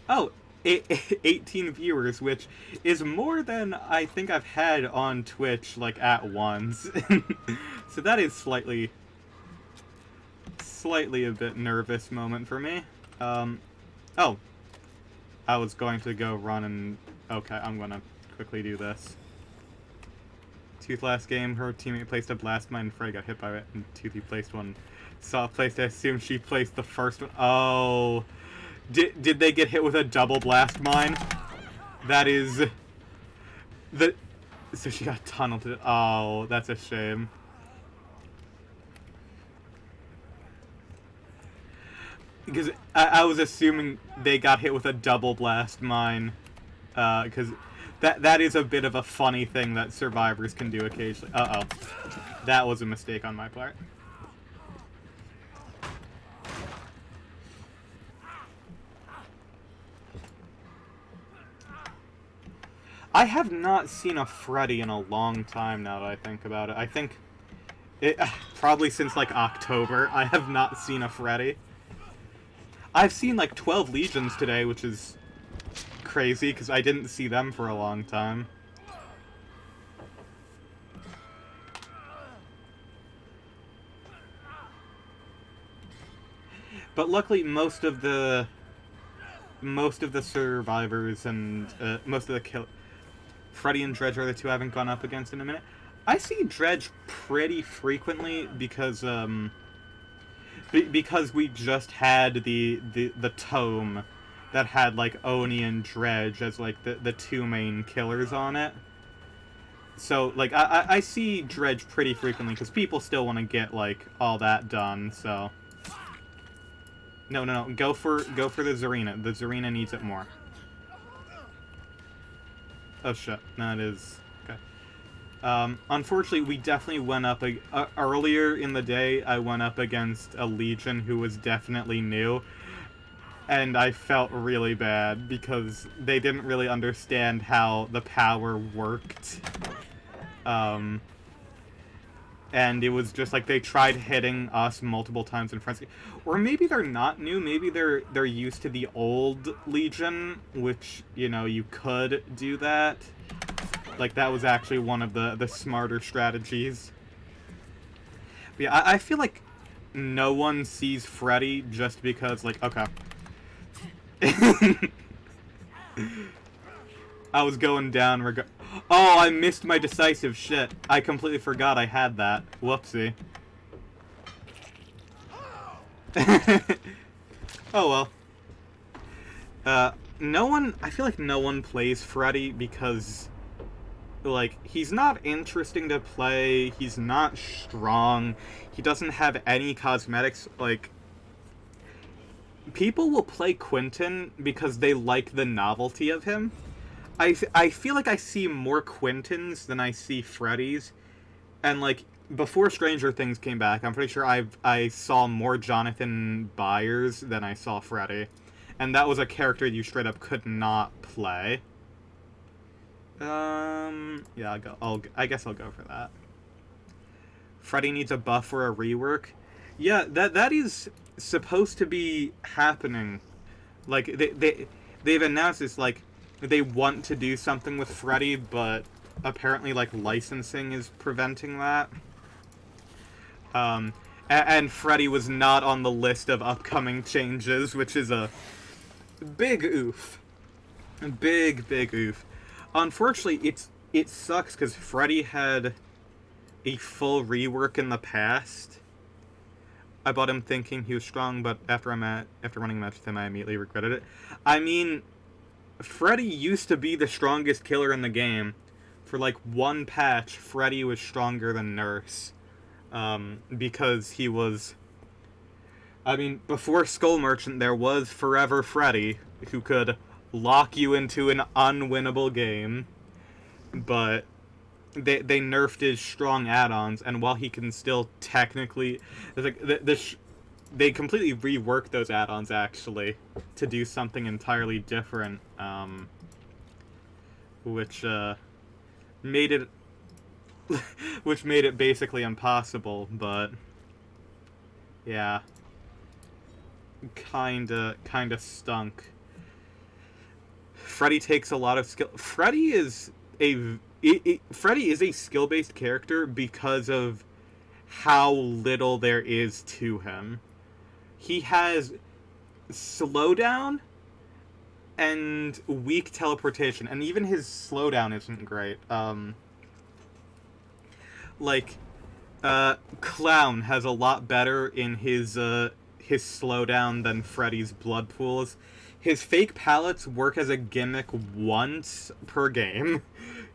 oh, 18 viewers, which is more than I think I've had on Twitch, like, at once. So that is slightly a bit nervous moment for me. Oh. I was going to go run and... Okay, I'm gonna quickly do this. Tooth last game, her teammate placed a blast mine and Frey got hit by it, and Toothy placed one. Saw placed, I assume she placed the first one. Oh... Did they get hit with a double blast mine? That is... So she got tunneled to... Oh, that's a shame. Because I was assuming they got hit with a double blast mine. Because that is a bit of a funny thing that survivors can do occasionally. Uh-oh. That was a mistake on my part. I have not seen a Freddy in a long time now that I think about it. I think... probably since, like, October, I have not seen a Freddy. I've seen, like, 12 Legions today, which is crazy, because I didn't see them for a long time. But luckily, most of the survivors and most of the Freddy and Dredge are the two I haven't gone up against in a minute. I see Dredge pretty frequently because we just had the tome that had, like, Oni and Dredge as, like, the two main killers on it. So, like, I see Dredge pretty frequently because people still want to get, like, all that done, so... No, go for the Zarina. The Zarina needs it more. Oh shit, that is... Okay. Unfortunately, we definitely went up... earlier in the day, I went up against a Legion who was definitely new. And I felt really bad, because they didn't really understand how the power worked. and it was just like they tried hitting us multiple times in Frenzy. Or maybe they're not new, maybe they're used to the old Legion, which, you know, you could do that. Like, that was actually one of the smarter strategies. But yeah, I feel like no one sees Freddy just because, like, okay. I was going down Oh, I missed my decisive shit. I completely forgot I had that. Whoopsie. Oh well. I feel like no one plays Freddy because, like, he's not interesting to play, he's not strong, he doesn't have any cosmetics. Like, people will play Quentin because they like the novelty of him. I feel like I see more Quentins than I see Freddys. And, like, before Stranger Things came back, I'm pretty sure I saw more Jonathan Byers than I saw Freddy. And that was a character you straight up could not play. Yeah, I guess I'll go for that. Freddy needs a buff or a rework. Yeah, that is supposed to be happening. Like, they've announced this, like, they want to do something with Freddy, but apparently, like, licensing is preventing that. And Freddy was not on the list of upcoming changes, which is a big oof. Big oof. Unfortunately, it sucks because Freddy had a full rework in the past. I bought him thinking he was strong, but after running a match with him, I immediately regretted it. I mean, Freddy used to be the strongest killer in the game. For like one patch, Freddy was stronger than Nurse. Because he was... I mean, before Skull Merchant, there was Forever Freddy, who could lock you into an unwinnable game. But they nerfed his strong add-ons, and while he can still technically... They completely reworked those add-ons, actually, to do something entirely different, which made it basically impossible. But yeah, kinda stunk. Freddy takes a lot of skill. Freddy is a skill-based character because of how little there is to him. He has slowdown and weak teleportation, and even his slowdown isn't great. Clown has a lot better in his slowdown than Freddy's blood pools. His fake pallets work as a gimmick once per game.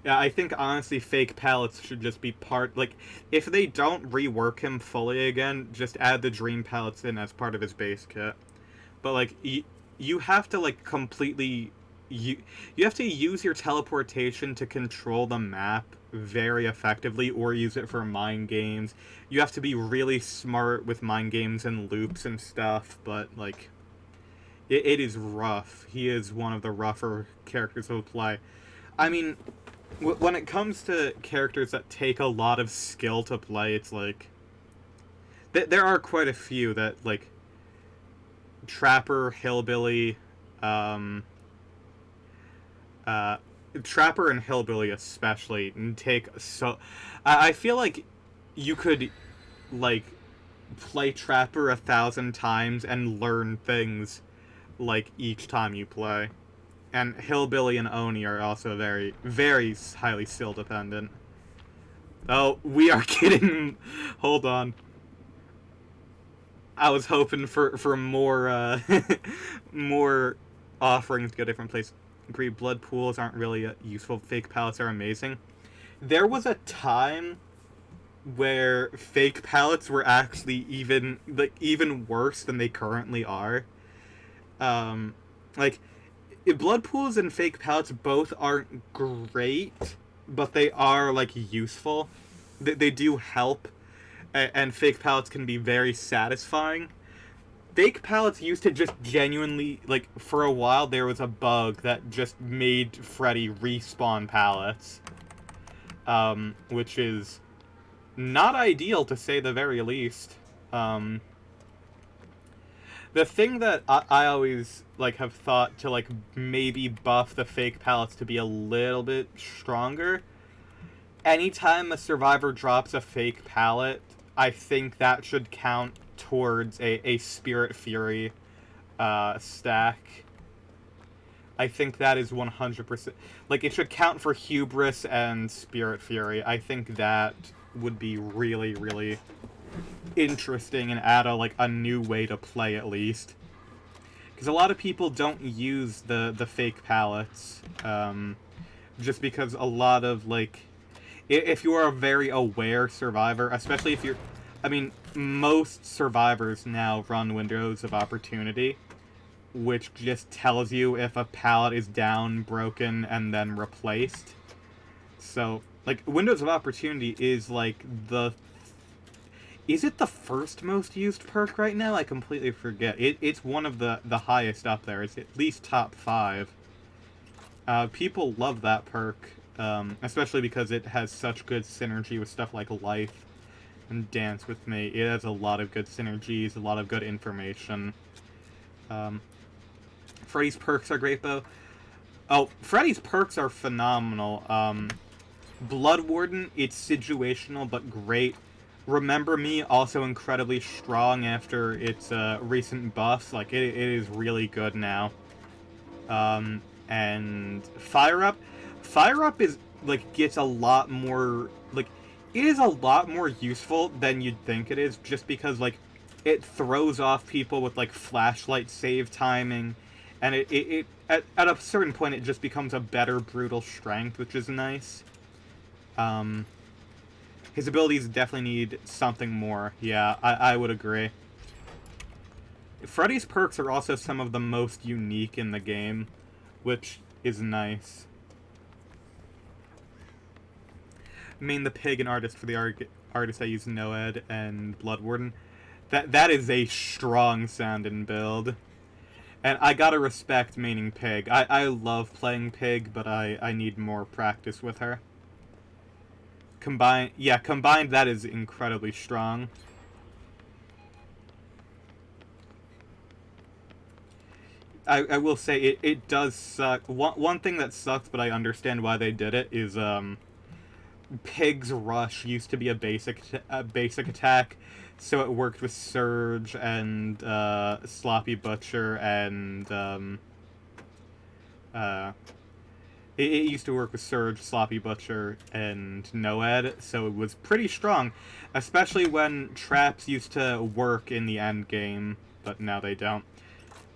Yeah, I think, honestly, fake pallets should just be part... Like, if they don't rework him fully again, just add the dream pallets in as part of his base kit. But, like, you have to, like, completely... You have to use your teleportation to control the map very effectively, or use it for mind games. You have to be really smart with mind games and loops and stuff, but, like... It is rough. He is one of the rougher characters to play. I mean... When it comes to characters that take a lot of skill to play, it's like... There are quite a few that, like... Trapper, Hillbilly... Trapper and Hillbilly especially take so... I feel like you could, like, play Trapper 1,000 times and learn things, like, each time you play. And Hillbilly and Oni are also very, very highly skill dependent. Oh, we are getting... Hold on. I was hoping for more, more offerings to go different places. Agree, blood pools aren't really useful. Fake pallets are amazing. There was a time where fake pallets were actually even worse than they currently are. Blood pools and fake pallets both aren't great, but they are, like, useful. They do help, and fake pallets can be very satisfying. Fake pallets used to just genuinely, like, for a while there was a bug that just made Freddy respawn pallets. Which is not ideal to say the very least. The thing that I always like have thought to like maybe buff the fake pallets to be a little bit stronger. Anytime a survivor drops a fake pallet, I think that should count towards a Spirit Fury stack. I think that is 100%. Like, it should count for Hubris and Spirit Fury. I think that would be really, really interesting and add a new way to play, at least. Because a lot of people don't use the fake pallets. Just because a lot of, like... If you are a very aware survivor, especially if you're... I mean, most survivors now run Windows of Opportunity, which just tells you if a pallet is down, broken, and then replaced. So, like, Windows of Opportunity is, like, the... Is it the first most used perk right now? I completely forget. It's one of the highest up there. It's at least top 5. People love that perk, especially because it has such good synergy with stuff like Life and Dance With Me. It has a lot of good synergies, a lot of good information. Freddy's perks are great, though. Oh, Freddy's perks are phenomenal. Blood Warden, it's situational, but great. Remember Me, also incredibly strong after its recent buffs. Like, it is really good now. And Fire Up. Fire Up is, like, gets a lot more, like, it is a lot more useful than you'd think it is, just because, like, it throws off people with, like, flashlight save timing, and it at a certain point, it just becomes a better brutal strength, which is nice. His abilities definitely need something more. Yeah, I would agree. Freddy's perks are also some of the most unique in the game, which is nice. Main the Pig and Artist for the artist I use Noed and Blood Warden. That is a strong sounding build. And I gotta respect maining Pig. I love playing Pig, but I need more practice with her. Combined, that is incredibly strong. I will say, it does suck. One thing that sucks, but I understand why they did it, is, Pig's Rush used to be a basic attack, so it worked with Surge and Sloppy Butcher and it used to work with Surge, Sloppy Butcher, and Noed, so it was pretty strong, especially when traps used to work in the end game, but now they don't.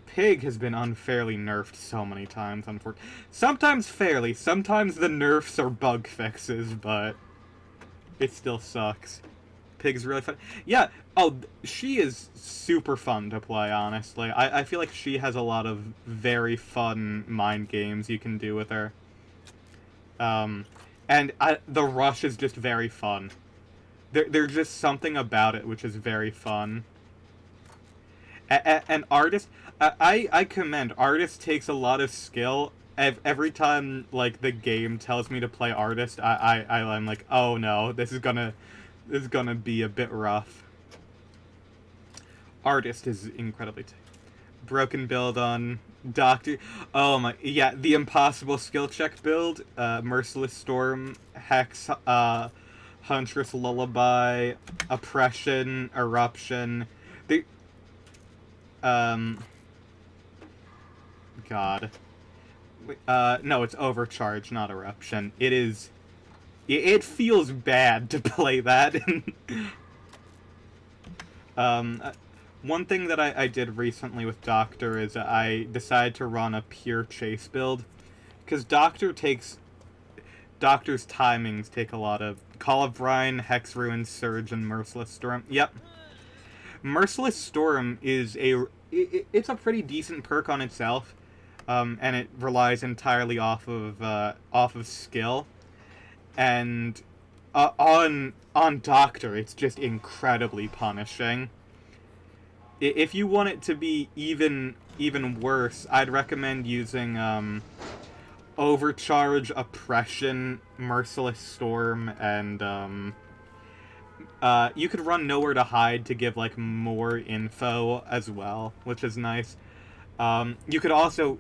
Pig has been unfairly nerfed so many times, unfortunately. Sometimes fairly, sometimes the nerfs are bug fixes, but it still sucks. Pig's really fun. Yeah, oh, she is super fun to play, honestly. I feel like she has a lot of very fun mind games you can do with her. And the Rush is just very fun. There's just something about it which is very fun. And Artist, I commend. Artist takes a lot of skill. Every time, like, the game tells me to play Artist, I'm like, oh no, this is gonna be a bit rough. Artist is incredibly broken build on Doctor. Oh my, yeah, the impossible skill check build. Merciless Storm, Hex, Huntress Lullaby, Oppression, Eruption. The God. No, it's Overcharge, not Eruption. It is... It feels bad to play that. One thing that I did recently with Doctor is I decided to run a pure chase build. Because Doctor's timings take a lot of... Call of Brine, Hex Ruin, Surge, and Merciless Storm. Yep. Merciless Storm is it's a pretty decent perk on itself, and it relies entirely off of skill, and on Doctor, it's just incredibly punishing. If you want it to be even worse, I'd recommend using Overcharge, Oppression, Merciless Storm, and You could run Nowhere to Hide to give, like, more info as well, which is nice. You could also,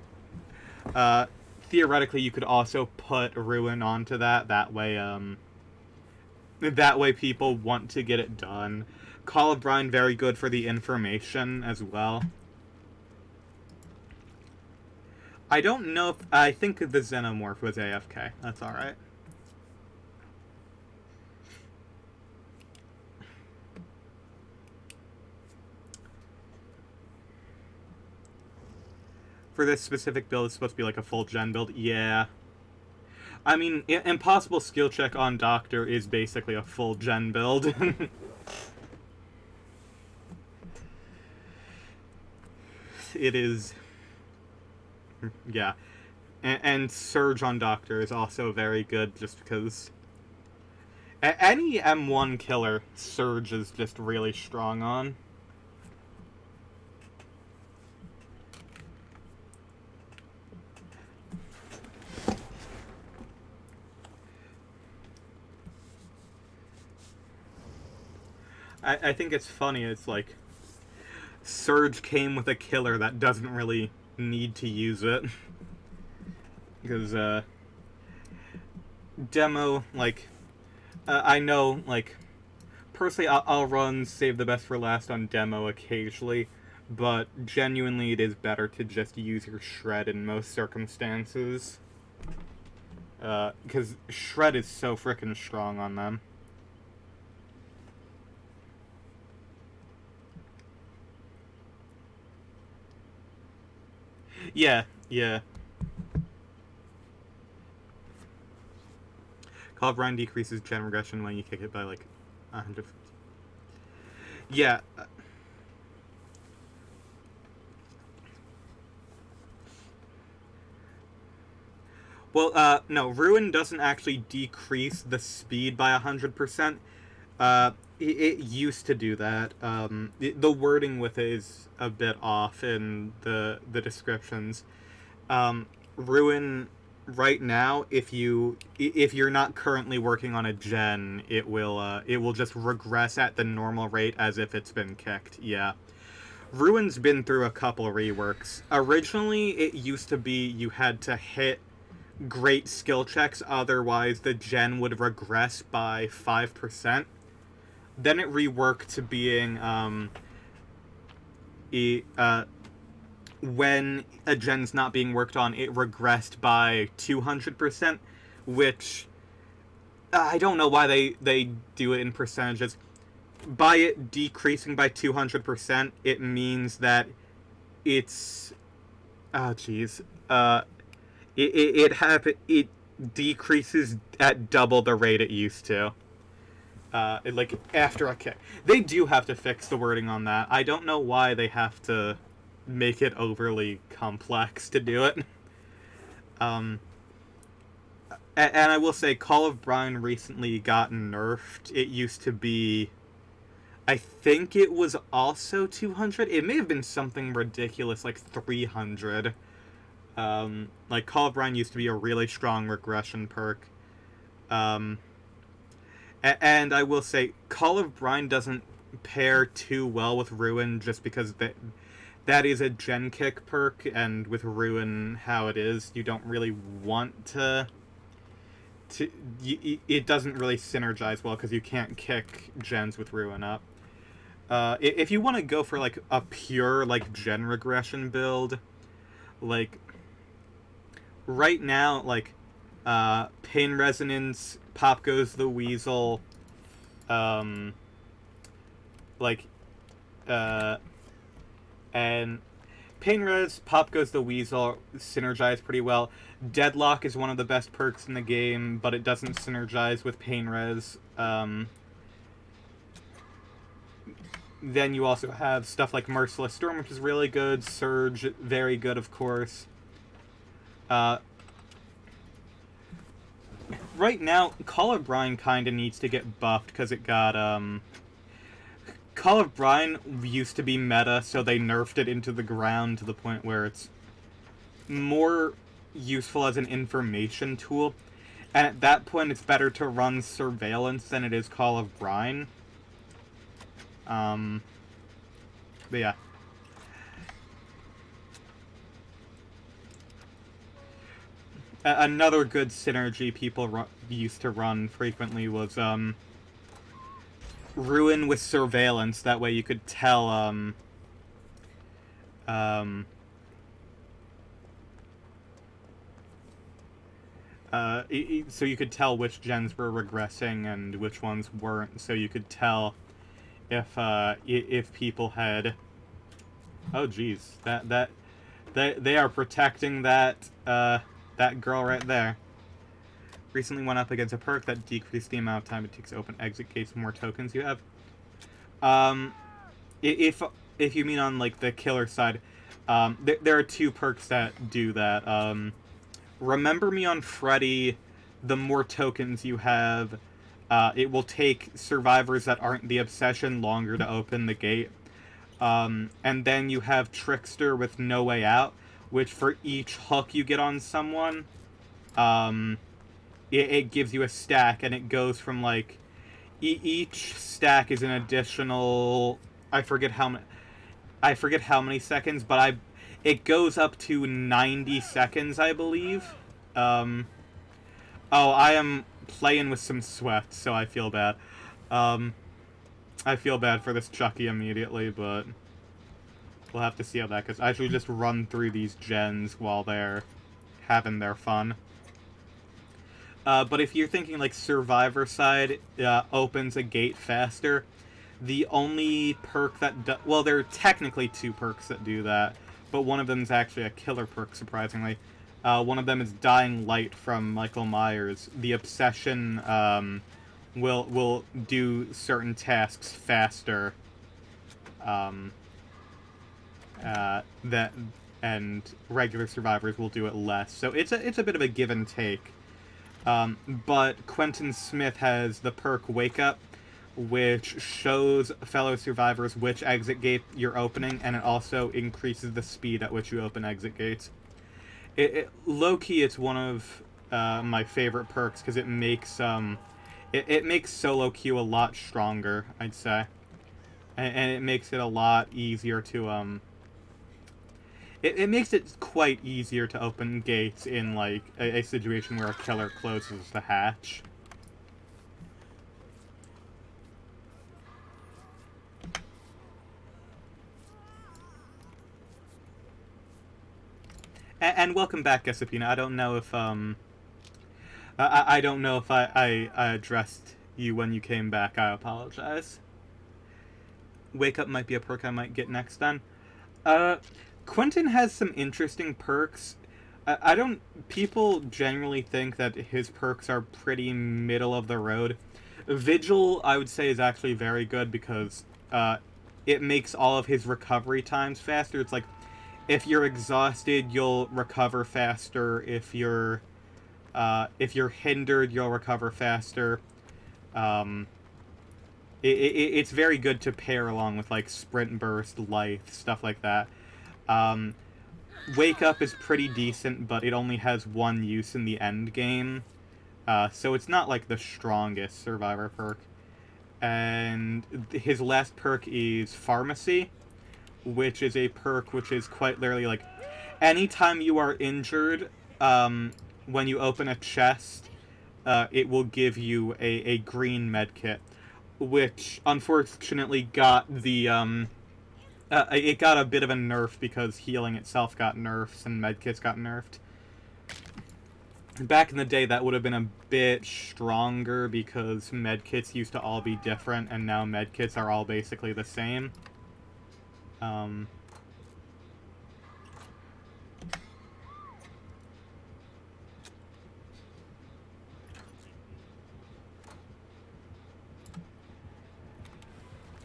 uh, theoretically, you could also put Ruin onto that. That way people want to get it done. Call of Brine, very good for the information as well. I don't know if... I think the Xenomorph was AFK. That's alright. For this specific build, it's supposed to be like a full gen build. Yeah. I mean, Impossible Skill Check on Doctor is basically a full gen build. It is... Yeah. And Surge on Doctor is also very good, just because... Any M1 killer, Surge is just really strong on. I think it's funny, it's like... Surge came with a killer that doesn't really need to use it. Because, Demo, like... I know, like... Personally, I'll run Save the Best for Last on Demo occasionally, but genuinely it is better to just use your Shred in most circumstances. Because Shred is so frickin' strong on them. Yeah, yeah. Call of Brine decreases gen regression when you kick it by, like, 100. Yeah. Well, no, Ruin doesn't actually decrease the speed by 100%. It used to do that. The wording with it is a bit off in the descriptions. Ruin right now, if you're not currently working on a gen, it will just regress at the normal rate as if it's been kicked. Yeah. Ruin's been through a couple reworks. Originally, it used to be you had to hit great skill checks, otherwise the gen would regress by 5%. Then it reworked to being, when a gen's not being worked on, it regressed by 200%, which I don't know why they do it in percentages. By it decreasing by 200%, it means that it's... Oh, jeez. It decreases at double the rate it used to. Like, after a kick. They do have to fix the wording on that. I don't know why they have to make it overly complex to do it. And I will say, Call of Brine recently got nerfed. It used to be... I think it was also 200. It may have been something ridiculous, like 300. Like, Call of Brine used to be a really strong regression perk. And I will say, Call of Brine doesn't pair too well with Ruin, just because that is a gen kick perk, and with Ruin how it is, you don't really want to it doesn't really synergize well, because you can't kick gens with Ruin up. If you want to go for, like, a pure, like, gen regression build, like, right now, like, Pain Resonance, Pop Goes the Weasel, and Pain Res, Pop Goes the Weasel synergize pretty well. Deadlock is one of the best perks in the game, but it doesn't synergize with Pain Res. Then you also have stuff like Merciless Storm, which is really good. Surge, very good, of course. Right now, Call of Brine kind of needs to get buffed, because it got, Call of Brine used to be meta, so they nerfed it into the ground to the point where it's more useful as an information tool. And at that point, it's better to run Surveillance than it is Call of Brine. But yeah. Another good synergy people used to run frequently was, Ruin with Surveillance. That way you could tell, so you could tell which gens were regressing and which ones weren't, so you could tell if people had... Oh, jeez. They are protecting that girl right there. Recently went up against a perk that decreased the amount of time it takes to open exit gates the more tokens you have. If you mean on, like, the killer side, there are two perks that do that. Remember Me on Freddy, the more tokens you have, it will take survivors that aren't the obsession longer to open the gate. And then you have Trickster with No Way Out, which for each hook you get on someone, it gives you a stack, and it goes from, like, each stack is an additional... I forget how many seconds, but it goes up to 90 seconds, I believe. Oh, I am playing with some sweat, so I feel bad. I feel bad for this Chucky immediately, but we'll have to see how that goes. I should just run through these gens while they're having their fun. But if you're thinking, like, Survivor side opens a gate faster, the only perk that... well, there are technically two perks that do that, but one of them is actually a killer perk, surprisingly. One of them is Dying Light from Michael Myers. The obsession will do certain tasks faster, and regular survivors will do it less. So it's a bit of a give and take. But Quentin Smith has the perk Wake Up, which shows fellow survivors which exit gate you're opening, and it also increases the speed at which you open exit gates. Low-key, it's one of my favorite perks, because it makes solo queue a lot stronger, I'd say. And it makes it a lot easier to... It makes it quite easier to open gates in, like, a situation where a killer closes the hatch. And welcome back, Gassapina. I don't know if, I don't know if I addressed you when you came back. I apologize. Wake Up might be a perk I might get next then. Quentin has some interesting perks. People generally think that his perks are pretty middle of the road. Vigil, I would say, is actually very good because it makes all of his recovery times faster. It's like, if you're exhausted, you'll recover faster. If you're hindered, you'll recover faster. It's very good to pair along with, like, Sprint Burst, Lithe, stuff like that. Wake Up is pretty decent, but it only has one use in the end game. So it's not, like, the strongest Survivor perk. And his last perk is Pharmacy, which is a perk which is quite literally, like, anytime you are injured, when you open a chest, it will give you a green medkit, which unfortunately got the, it got a bit of a nerf because healing itself got nerfs and medkits got nerfed. Back in the day, that would have been a bit stronger because medkits used to all be different, and now medkits are all basically the same.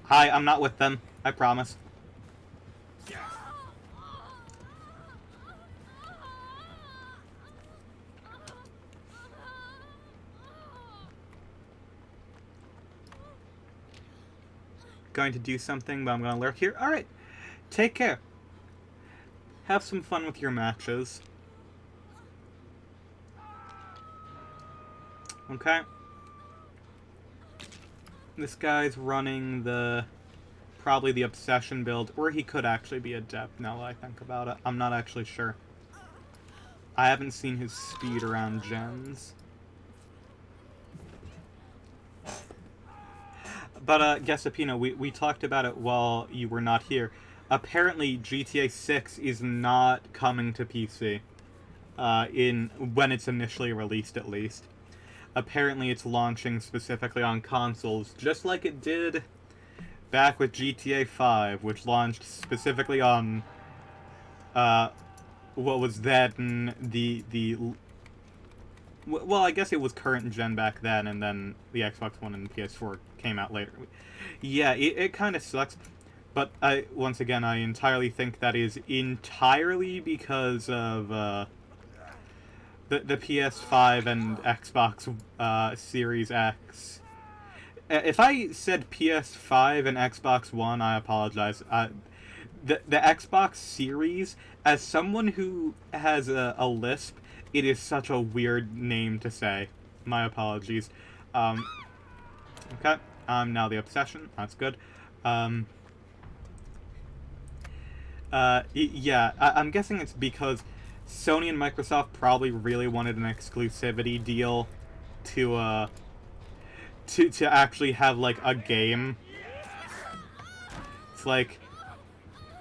Hi, I'm not with them. I promise. Going to do something, but I'm going to lurk here. Alright, take care. Have some fun with your matches. Okay. This guy's running the probably the Obsession build, or he could actually be Adept now that I think about it. I'm not actually sure. I haven't seen his speed around gens. But, Gesapino, we talked about it while you were not here. Apparently, GTA 6 is not coming to PC. When it's initially released, at least. Apparently, it's launching specifically on consoles, just like it did back with GTA 5, which launched specifically on, what was then well, I guess it was current gen back then, and then the Xbox One and the PS4 came out later. Yeah, it kind of sucks, but once again, I entirely think that is entirely because of the PS5 and Xbox Series X. If I said PS5 and Xbox One, I apologize. The Xbox Series, as someone who has a lisp, it is such a weird name to say. My apologies. Okay, I'm now the Obsession. That's good. Yeah, I'm guessing it's because Sony and Microsoft probably really wanted an exclusivity deal to actually have, like, a game. It's like,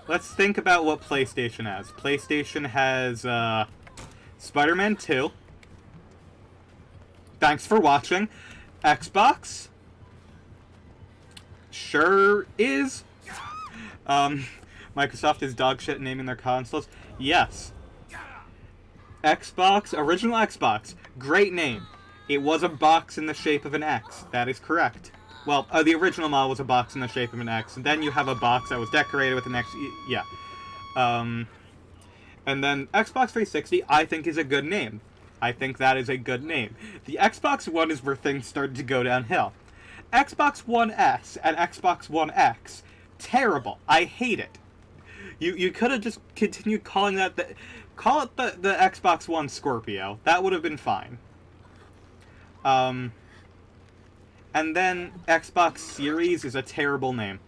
let's think about what PlayStation has. PlayStation has, Spider-Man 2. Thanks for watching. Xbox? Sure is. Microsoft is dog shit naming their consoles. Yes. Xbox, original Xbox. Great name. It was a box in the shape of an X. That is correct. Well, the original model was a box in the shape of an X. And then you have a box that was decorated with an X. Yeah. And then Xbox 360, I think, is a good name. I think that is a good name. The Xbox One is where things started to go downhill. Xbox One S and Xbox One X, terrible. I hate it. You could have just continued calling that call it the Xbox One Scorpio. That would have been fine. And then Xbox Series is a terrible name.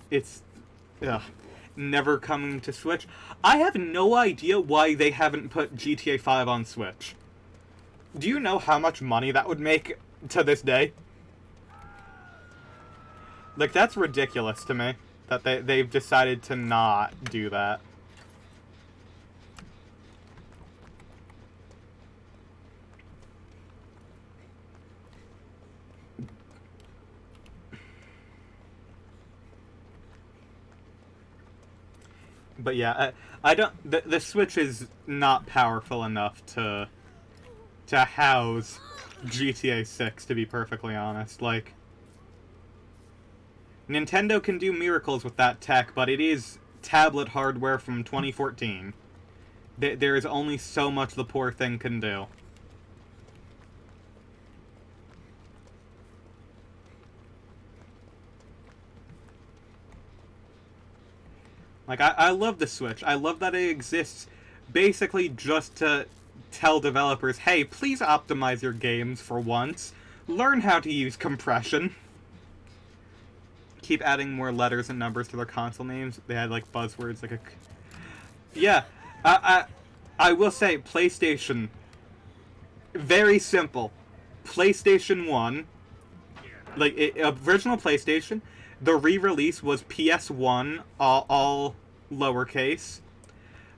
It's never coming to Switch. I have no idea why they haven't put GTA 5 on Switch. Do you know how much money that would make to this day? Like, that's ridiculous to me, that they've decided to not do that. But yeah, I don't. The Switch is not powerful enough to house GTA 6. To be perfectly honest, like, Nintendo can do miracles with that tech, but it is tablet hardware from 2014. There is only so much the poor thing can do. Like, I love the Switch. I love that it exists basically just to tell developers, hey, please optimize your games for once. Learn how to use compression. Keep adding more letters and numbers to their console names. They had, like, buzzwords, like a... Yeah, I will say, PlayStation, very simple. PlayStation 1, like, original PlayStation... The re-release was PS1, all lowercase.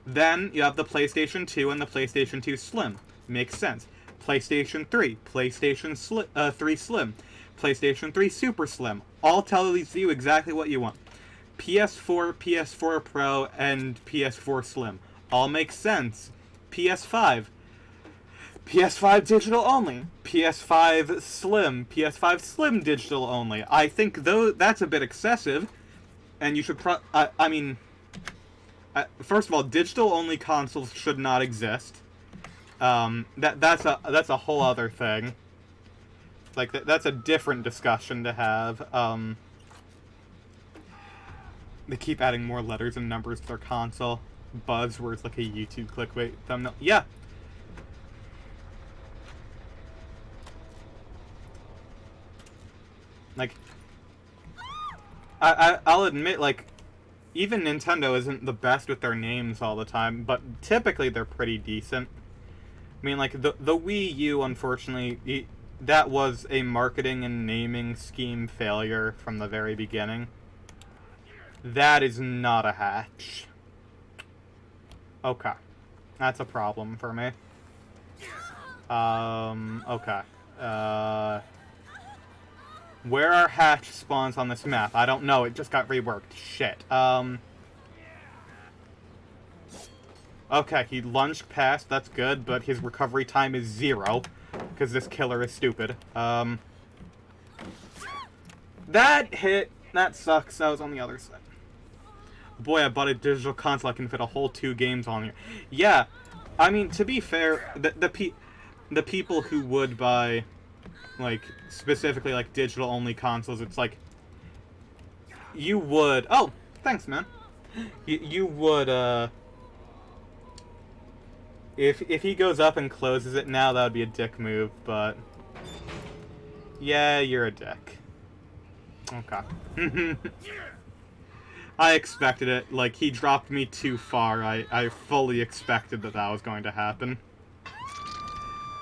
Then you have the PlayStation 2 and the PlayStation 2 Slim. Makes sense. PlayStation 3, PlayStation 3 Slim, PlayStation 3 Super Slim. All tell you exactly what you want. PS4, PS4 Pro, and PS4 Slim. All make sense. PS5. PS5 digital only, PS5 Slim, PS5 Slim digital only. I think though that's a bit excessive, and you should I mean, first of all, digital only consoles should not exist. That's a whole other thing. Like that's a different discussion to have. They keep adding more letters and numbers to their console. Buzzwords like a YouTube clickbait thumbnail. Yeah. Like, I'll admit, like, even Nintendo isn't the best with their names all the time, but typically they're pretty decent. I mean, like, the Wii U, unfortunately, that was a marketing and naming scheme failure from the very beginning. That is not a hatch. Okay. That's a problem for me. Okay. Where are hatch spawns on this map? I don't know, it just got reworked. Shit. Okay, he lunged past, that's good, but his recovery time is 0, because this killer is stupid. That hit! That sucks, that was on the other side. Boy, I bought a digital console, I can fit a whole 2 games on here. Yeah, I mean, to be fair, the people who would buy, like, specifically, like, digital-only consoles, it's like, you would... Oh, thanks, man. You would, If he goes up and closes it now, that would be a dick move, but... Yeah, you're a dick. Okay. I expected it. Like, he dropped me too far. I fully expected that was going to happen.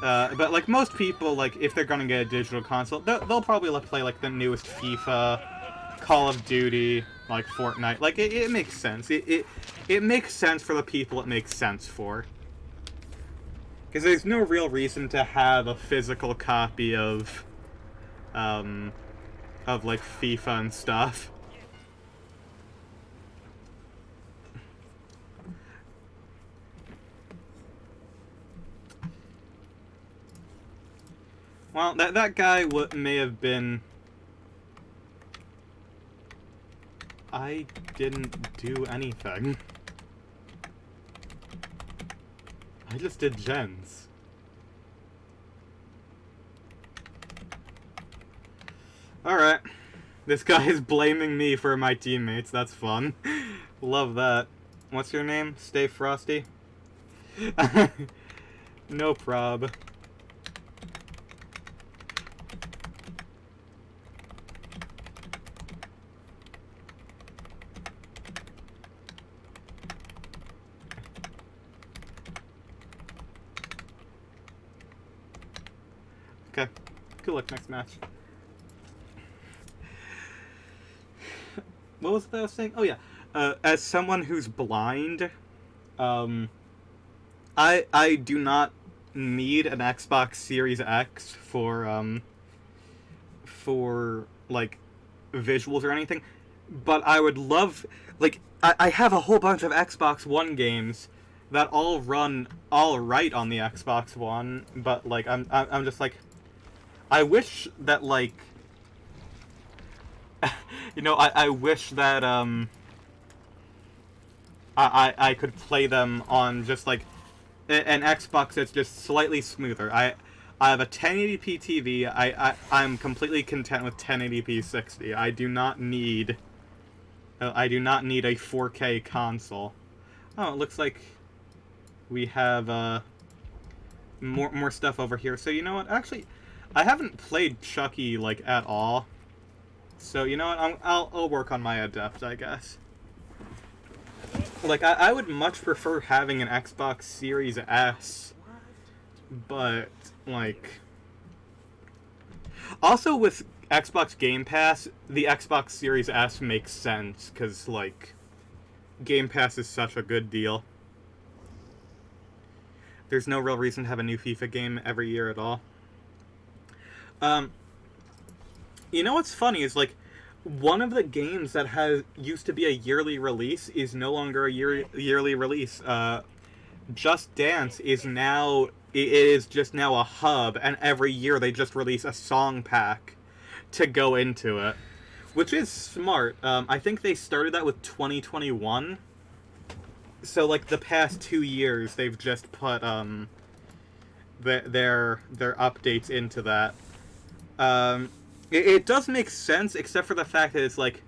But, like, most people, like, if they're gonna get a digital console, they'll probably play, like, the newest FIFA, Call of Duty, like, Fortnite. Like, it makes sense. It makes sense for the people it makes sense for. Because there's no real reason to have a physical copy of like, FIFA and stuff. Well, that guy may have been... I didn't do anything. I just did gens. Alright. This guy is blaming me for my teammates. That's fun. Love that. What's your name? Stay Frosty? No prob. Okay. Good luck next match. What was it that I was saying? Oh yeah. As someone who's blind, I do not need an Xbox Series X for like visuals or anything. But I would love, like, I have a whole bunch of Xbox One games that all run all right on the Xbox One, but like I'm just like, I wish that, like, you know, I wish that I could play them on just like an Xbox that's just slightly smoother. I have a 1080p TV. I'm completely content with 1080p 60. I do not need a 4K console. Oh, it looks like we have more stuff over here. So you know what? Actually, I haven't played Chucky, like, at all. So you know what? I'll work on my Adept, I guess. Like, I would much prefer having an Xbox Series S, but like, also with Xbox Game Pass, the Xbox Series S makes sense because, like, Game Pass is such a good deal. There's no real reason to have a new FIFA game every year at all. You know what's funny is, like, one of the games that used to be a yearly release is no longer a yearly release. Just Dance is now... It is just now a hub, and every year they just release a song pack to go into it. Which is smart. I think they started that with 2021. So, like, the past 2 years, they've just put, their updates into that. It does make sense, except for the fact that it's, like,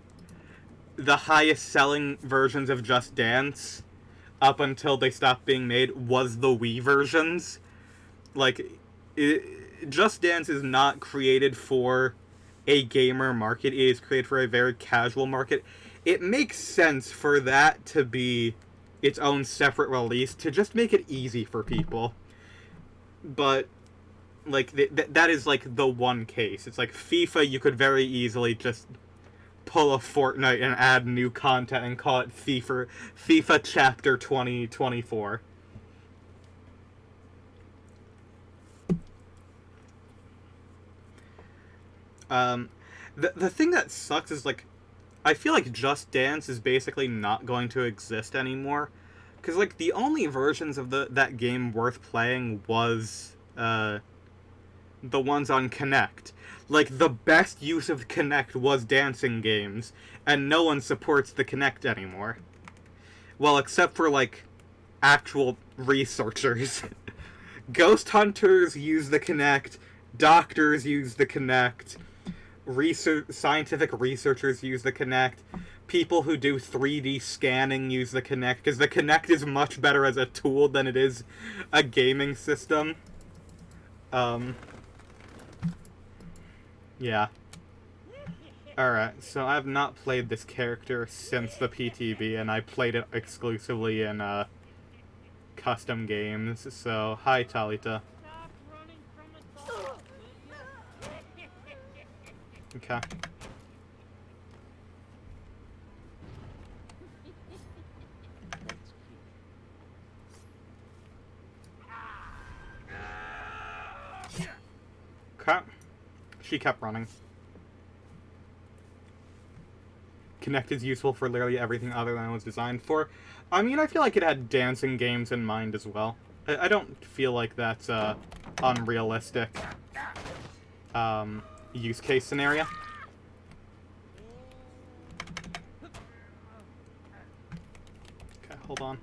the highest selling versions of Just Dance, up until they stopped being made, was the Wii versions. Like, Just Dance is not created for a gamer market. It is created for a very casual market. It makes sense for that to be its own separate release to just make it easy for people. But like that is like the one case. It's like FIFA, you could very easily just pull a Fortnite and add new content and call it FIFA Chapter 2024. The thing that sucks is like I feel like Just Dance is basically not going to exist anymore, because like the only versions of that game worth playing was the ones on Kinect. Like the best use of Kinect was dancing games, and no one supports the Kinect anymore. Well, except for like actual researchers. Ghost hunters use the Kinect, doctors use the Kinect, scientific researchers use the Kinect, people who do 3D scanning use the Kinect, because the Kinect is much better as a tool than it is a gaming system. Yeah. Alright, so I've not played this character since the PTB, and I played it exclusively in, custom games, so hi, Talita. Okay. Okay. She kept running. Kinect is useful for literally everything other than it was designed for. I mean, I feel like it had dancing games in mind as well. I don't feel like that's unrealistic use case scenario. Okay, hold on.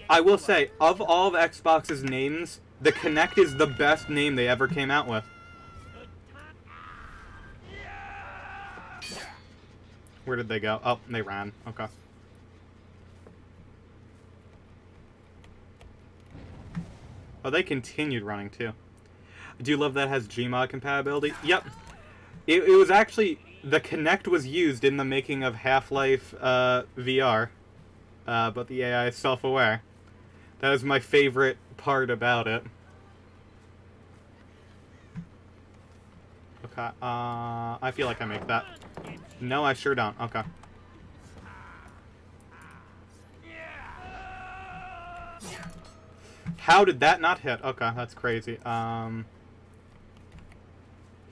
I will say, of all of Xbox's names, the Kinect is the best name they ever came out with. Where did they go? Oh, they ran. Okay. Oh, they continued running, too. I do love that it has Gmod compatibility. Yep. It was actually... The Kinect was used in the making of Half-Life VR. But the AI is self-aware. That was my favorite part about it. Okay, I feel like I make that. No, I sure don't. Okay. How did that not hit? Okay, that's crazy.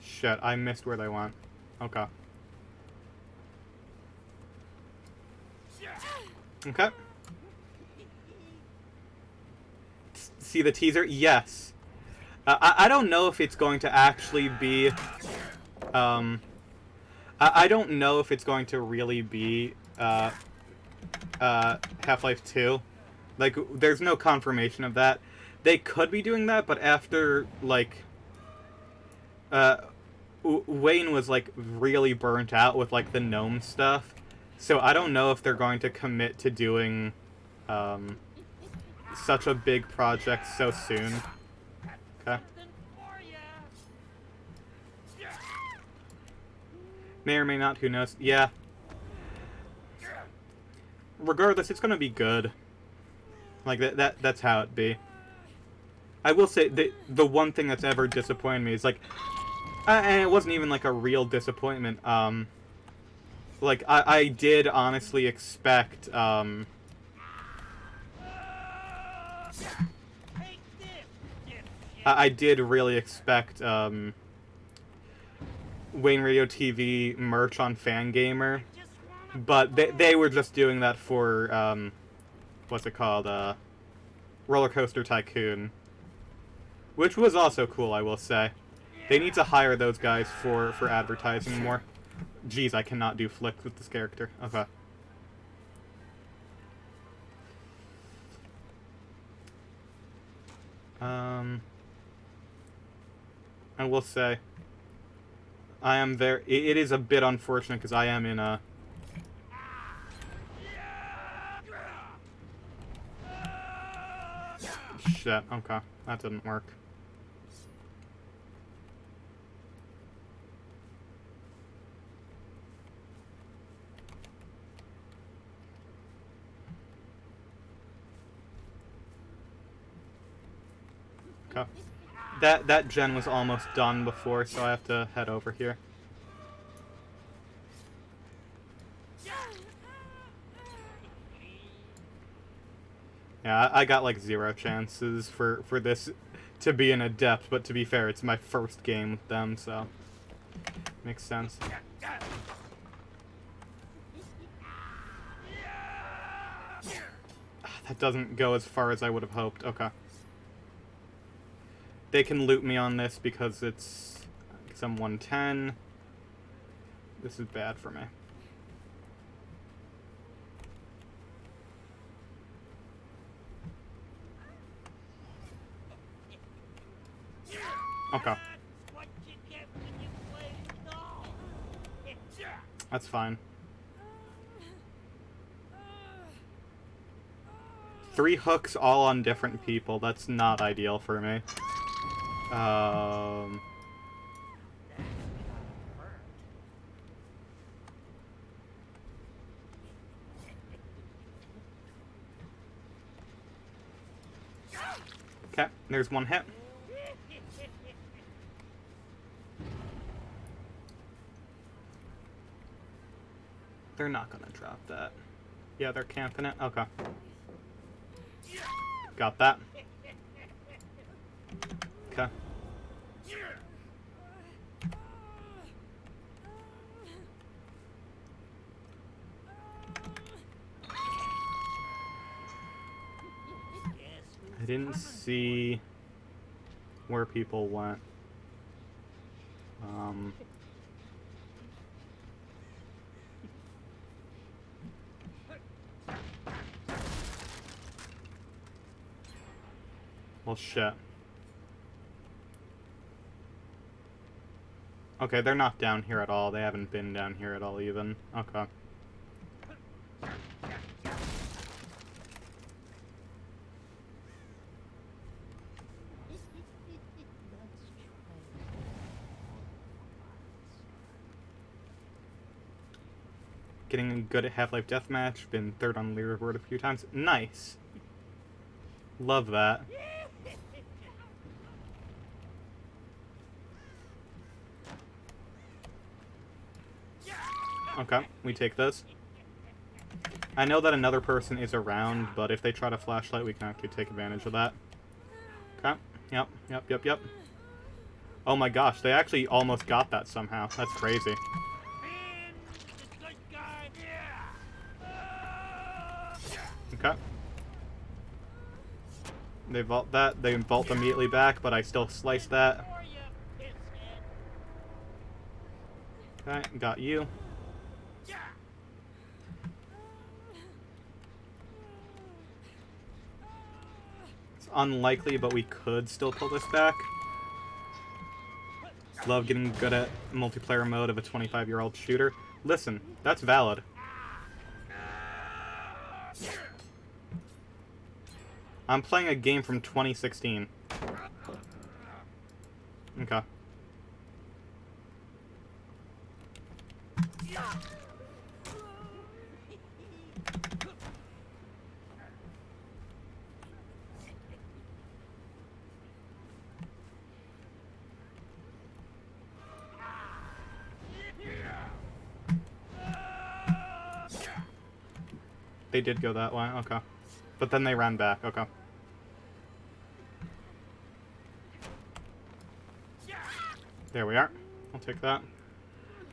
Shit, I missed where they went. Okay. Okay. See the teaser? Yes. I don't know if it's going to actually be... I don't know if it's going to really be Half-Life 2. Like, there's no confirmation of that. They could be doing that, but after, like... Wayne was, like, really burnt out with, like, the gnome stuff. So I don't know if they're going to commit to doing such a big project so soon. Okay. May or may not, who knows. Yeah. Regardless, it's gonna be good. Like, that's how it be. I will say, the one thing that's ever disappointed me is, like... and it wasn't even, like, a real disappointment. Like, I did honestly expect, I did really expect, Wayne Radio TV merch on Fangamer, but they were just doing that for, what's it called, Roller Coaster Tycoon, which was also cool, I will say. They need to hire those guys for advertising more. Jeez, I cannot do flicks with this character. Okay. I will say, I am very... It is a bit unfortunate because I am in a... Shit, okay. That didn't work. Okay. That gen was almost done before, so I have to head over here. Yeah, I got like 0 chances for this to be an adept, but to be fair, it's my first game with them, so makes sense. That doesn't go as far as I would have hoped. Okay. They can loot me on this because it's some 110. This is bad for me. Okay. That's fine. 3 hooks all on different people. That's not ideal for me. Okay, there's 1 hit. They're not gonna drop that. Yeah, they're camping it. Okay. Got that. Okay. I didn't see where people went. Well, shit. Okay, they're not down here at all. They haven't been down here at all, even. Okay. Getting good at Half-Life Deathmatch. Been 3rd on the leaderboard a few times. Nice. Love that. Okay, we take this. I know that another person is around, but if they try to flashlight, we can actually take advantage of that. Okay. Yep. Oh my gosh, they actually almost got that somehow. That's crazy. Okay. They vault that. They vault immediately back, but I still slice that. Okay, got you. It's unlikely, but we could still pull this back. Love getting good at multiplayer mode of a 25-year-old shooter. Listen, that's valid. I'm playing a game from 2016. Okay. They did go that way, okay. But then they ran back, okay. There we are. I'll take that.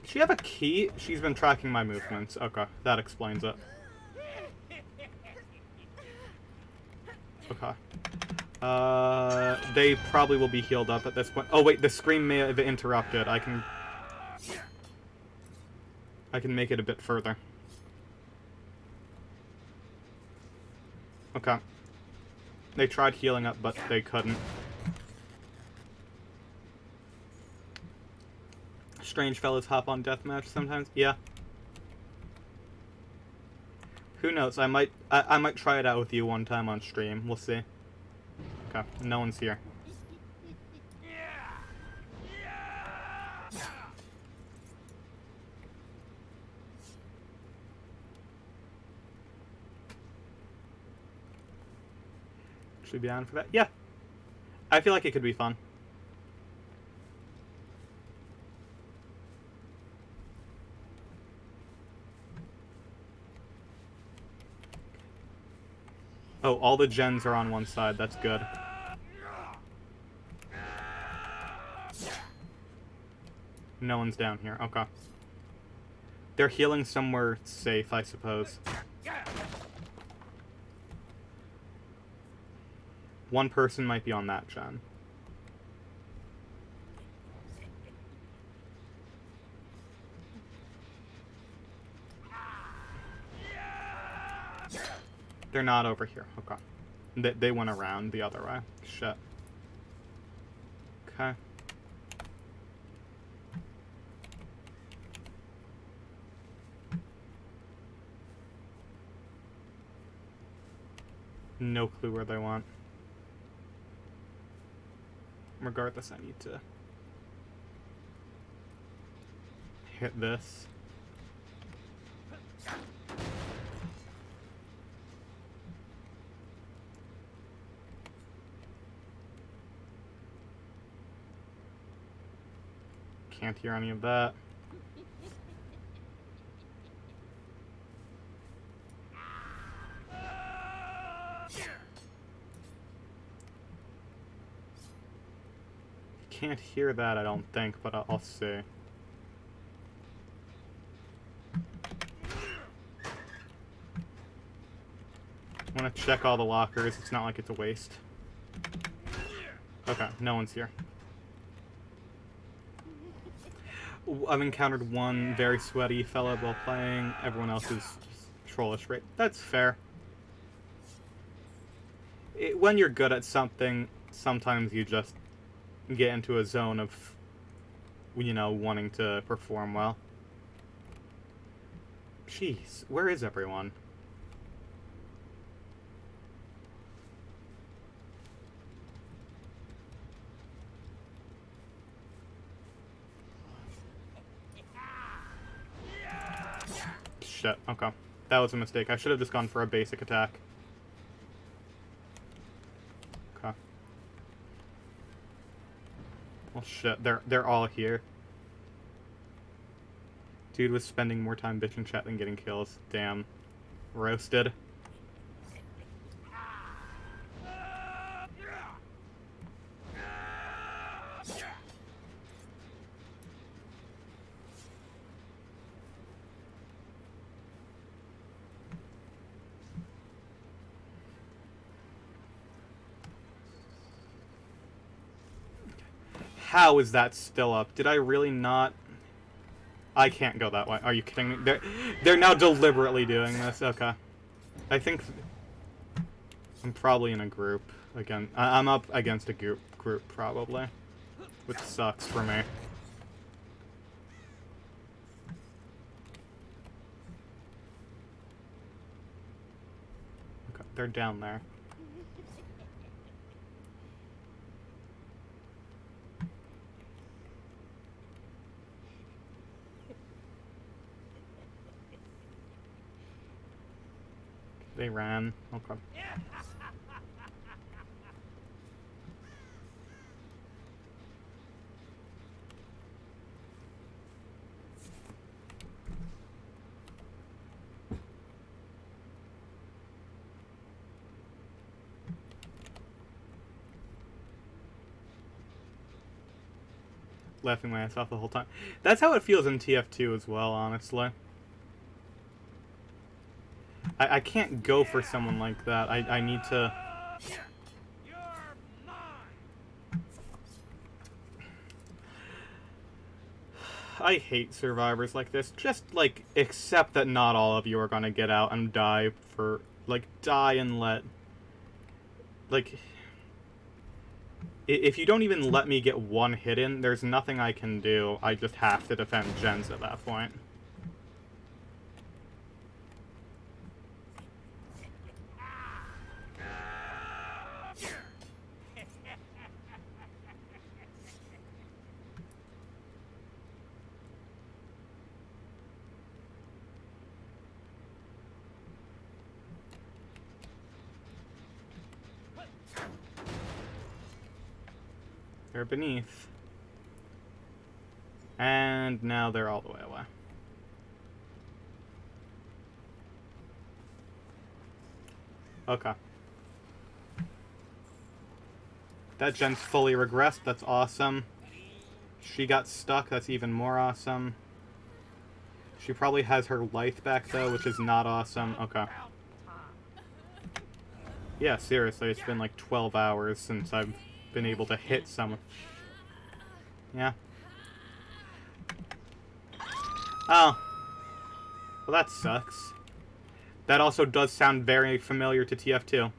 Does she have a key? She's been tracking my movements. Okay, that explains it. Okay. They probably will be healed up at this point. Oh wait, the scream may have interrupted. I can make it a bit further. Okay. They tried healing up, but they couldn't. Strange fellas hop on deathmatch sometimes. Yeah. Who knows? I might try it out with you one time on stream. We'll see. Okay. No one's here. Should be on for that. Yeah. I feel like it could be fun. Oh, all the gens are on one side. That's good. No one's down here. Okay. They're healing somewhere safe, I suppose. One person might be on that gen. They're not over here. Okay. They went around the other way. Shit. Okay. No clue where they went. Regardless, I need to hit this. Can't hear any of that. Can't hear that, I don't think, but I'll see. I want to check all the lockers. It's not like it's a waste. Okay, no one's here. I've encountered one very sweaty fella while playing. Everyone else is trollish, right? That's fair. When you're good at something, sometimes you just get into a zone of, you know, wanting to perform well. Jeez, where is everyone? Shit, okay. That was a mistake. I should have just gone for a basic attack. Okay. Well, shit, they're all here. Dude was spending more time bitching chat than getting kills. Damn. Roasted. How is that still up? Did I really not? I can't go that way. Are you kidding me? They're now deliberately doing this. Okay. I think I'm probably in a group again. I'm up against a group probably, which sucks for me. Okay, they're down there. They ran. Okay. Laughing my ass off the whole time. That's how it feels in TF2 as well, honestly. I can't go for someone like that. I need to... I hate survivors like this. Just, like, accept that not all of you are gonna get out and die for... Like, die and let... Like... If you don't even let me get one hit in, there's nothing I can do. I just have to defend gens at that point. They're beneath. And now they're all the way away. Okay. That gen's fully regressed. That's awesome. She got stuck. That's even more awesome. She probably has her life back, though, which is not awesome. Okay. Yeah, seriously, it's been like 12 hours since I've been able to hit someone. Yeah. Oh. Well, that sucks. That also does sound very familiar to TF2.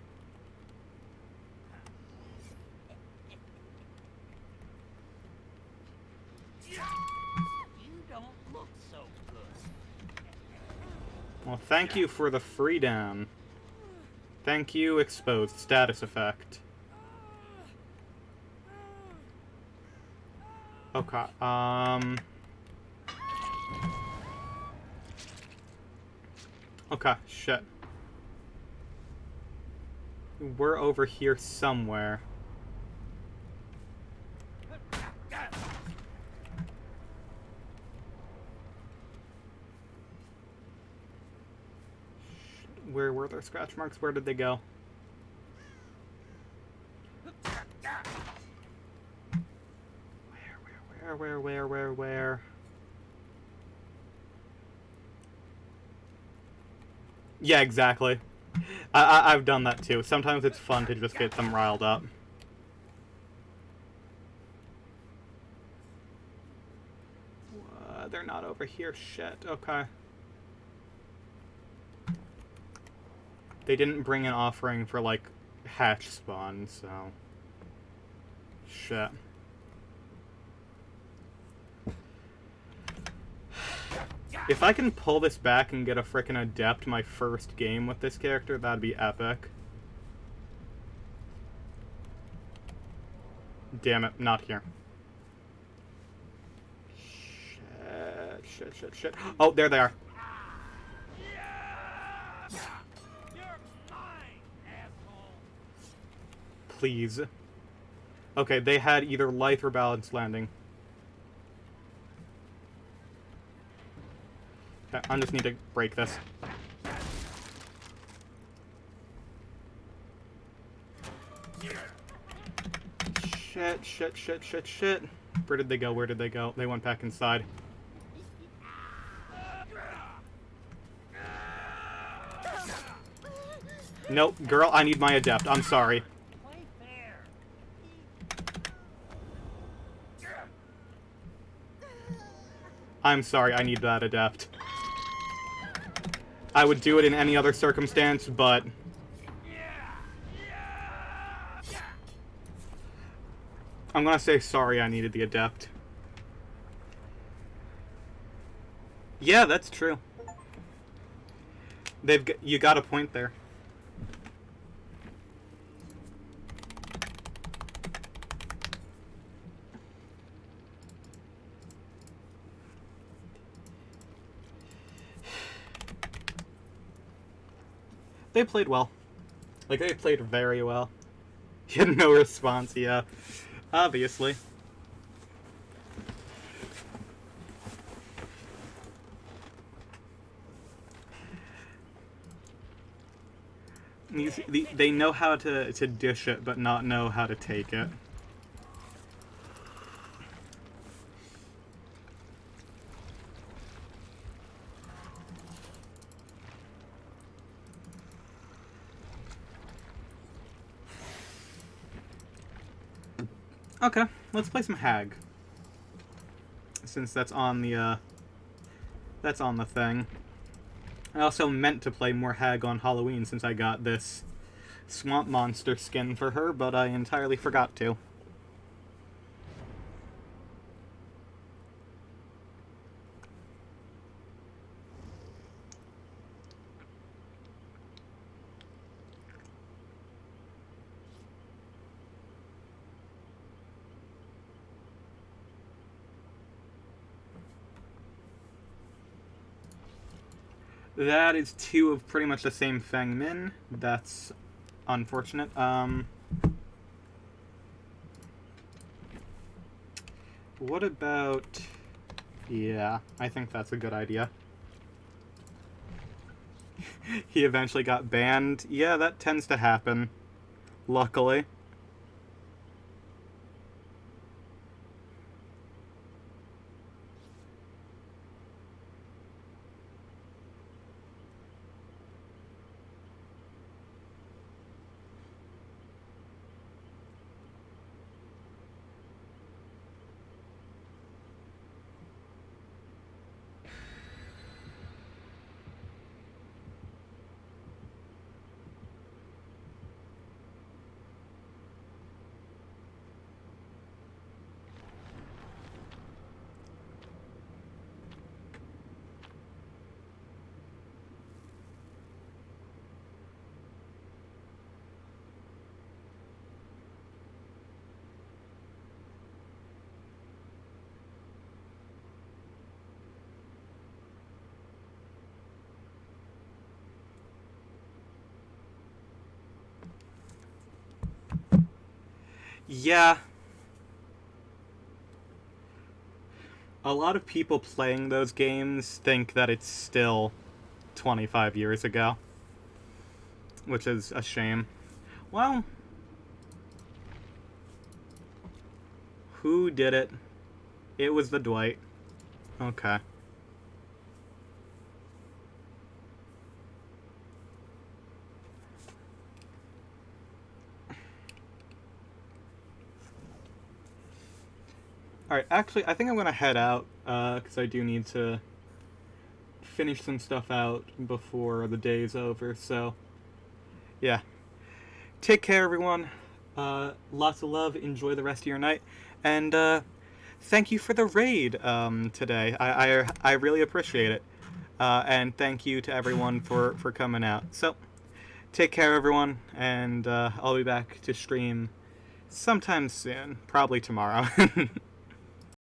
Well, thank you for the free down. Thank you, exposed status effect. Okay, okay, shit. We're over here somewhere. Where were their scratch marks? Where did they go? Where? Yeah, exactly. I've done that too. Sometimes it's fun to just get them riled up. They're not over here. Shit. Okay. They didn't bring an offering for, like, hatch spawn, so... Shit. If I can pull this back and get a frickin' adept my first game with this character, that'd be epic. Damn it, not here. Shit. Oh, there they are. Please. Okay, they had either life or balance landing. Okay, I just need to break this. Shit. Where did they go? They went back inside. Nope, girl, I need my adept. I'm sorry. I'm sorry, I need that adept. I would do it in any other circumstance, but... I'm gonna say sorry I needed the adept. Yeah, that's true. You got a point there. They played well. Like, they played very well. He had no response, yeah. Obviously. They know how to dish it, but not know how to take it. Okay, let's play some Hag. Since that's on the thing. I also meant to play more Hag on Halloween since I got this Swamp Monster skin for her, but I entirely forgot to. That is two of pretty much the same Feng Min. That's unfortunate. What about... Yeah, I think that's a good idea. He eventually got banned. Yeah, that tends to happen. Luckily. Yeah. A lot of people playing those games think that it's still 25 years ago, which is a shame. Well, who did it? It was the Dwight. Okay. Alright, actually, I think I'm gonna head out, because I do need to finish some stuff out before the day's over, so... Yeah. Take care, everyone. Lots of love, enjoy the rest of your night, and, thank you for the raid, today. I really appreciate it. And thank you to everyone for coming out. So, take care, everyone, and, I'll be back to stream sometime soon. Probably tomorrow.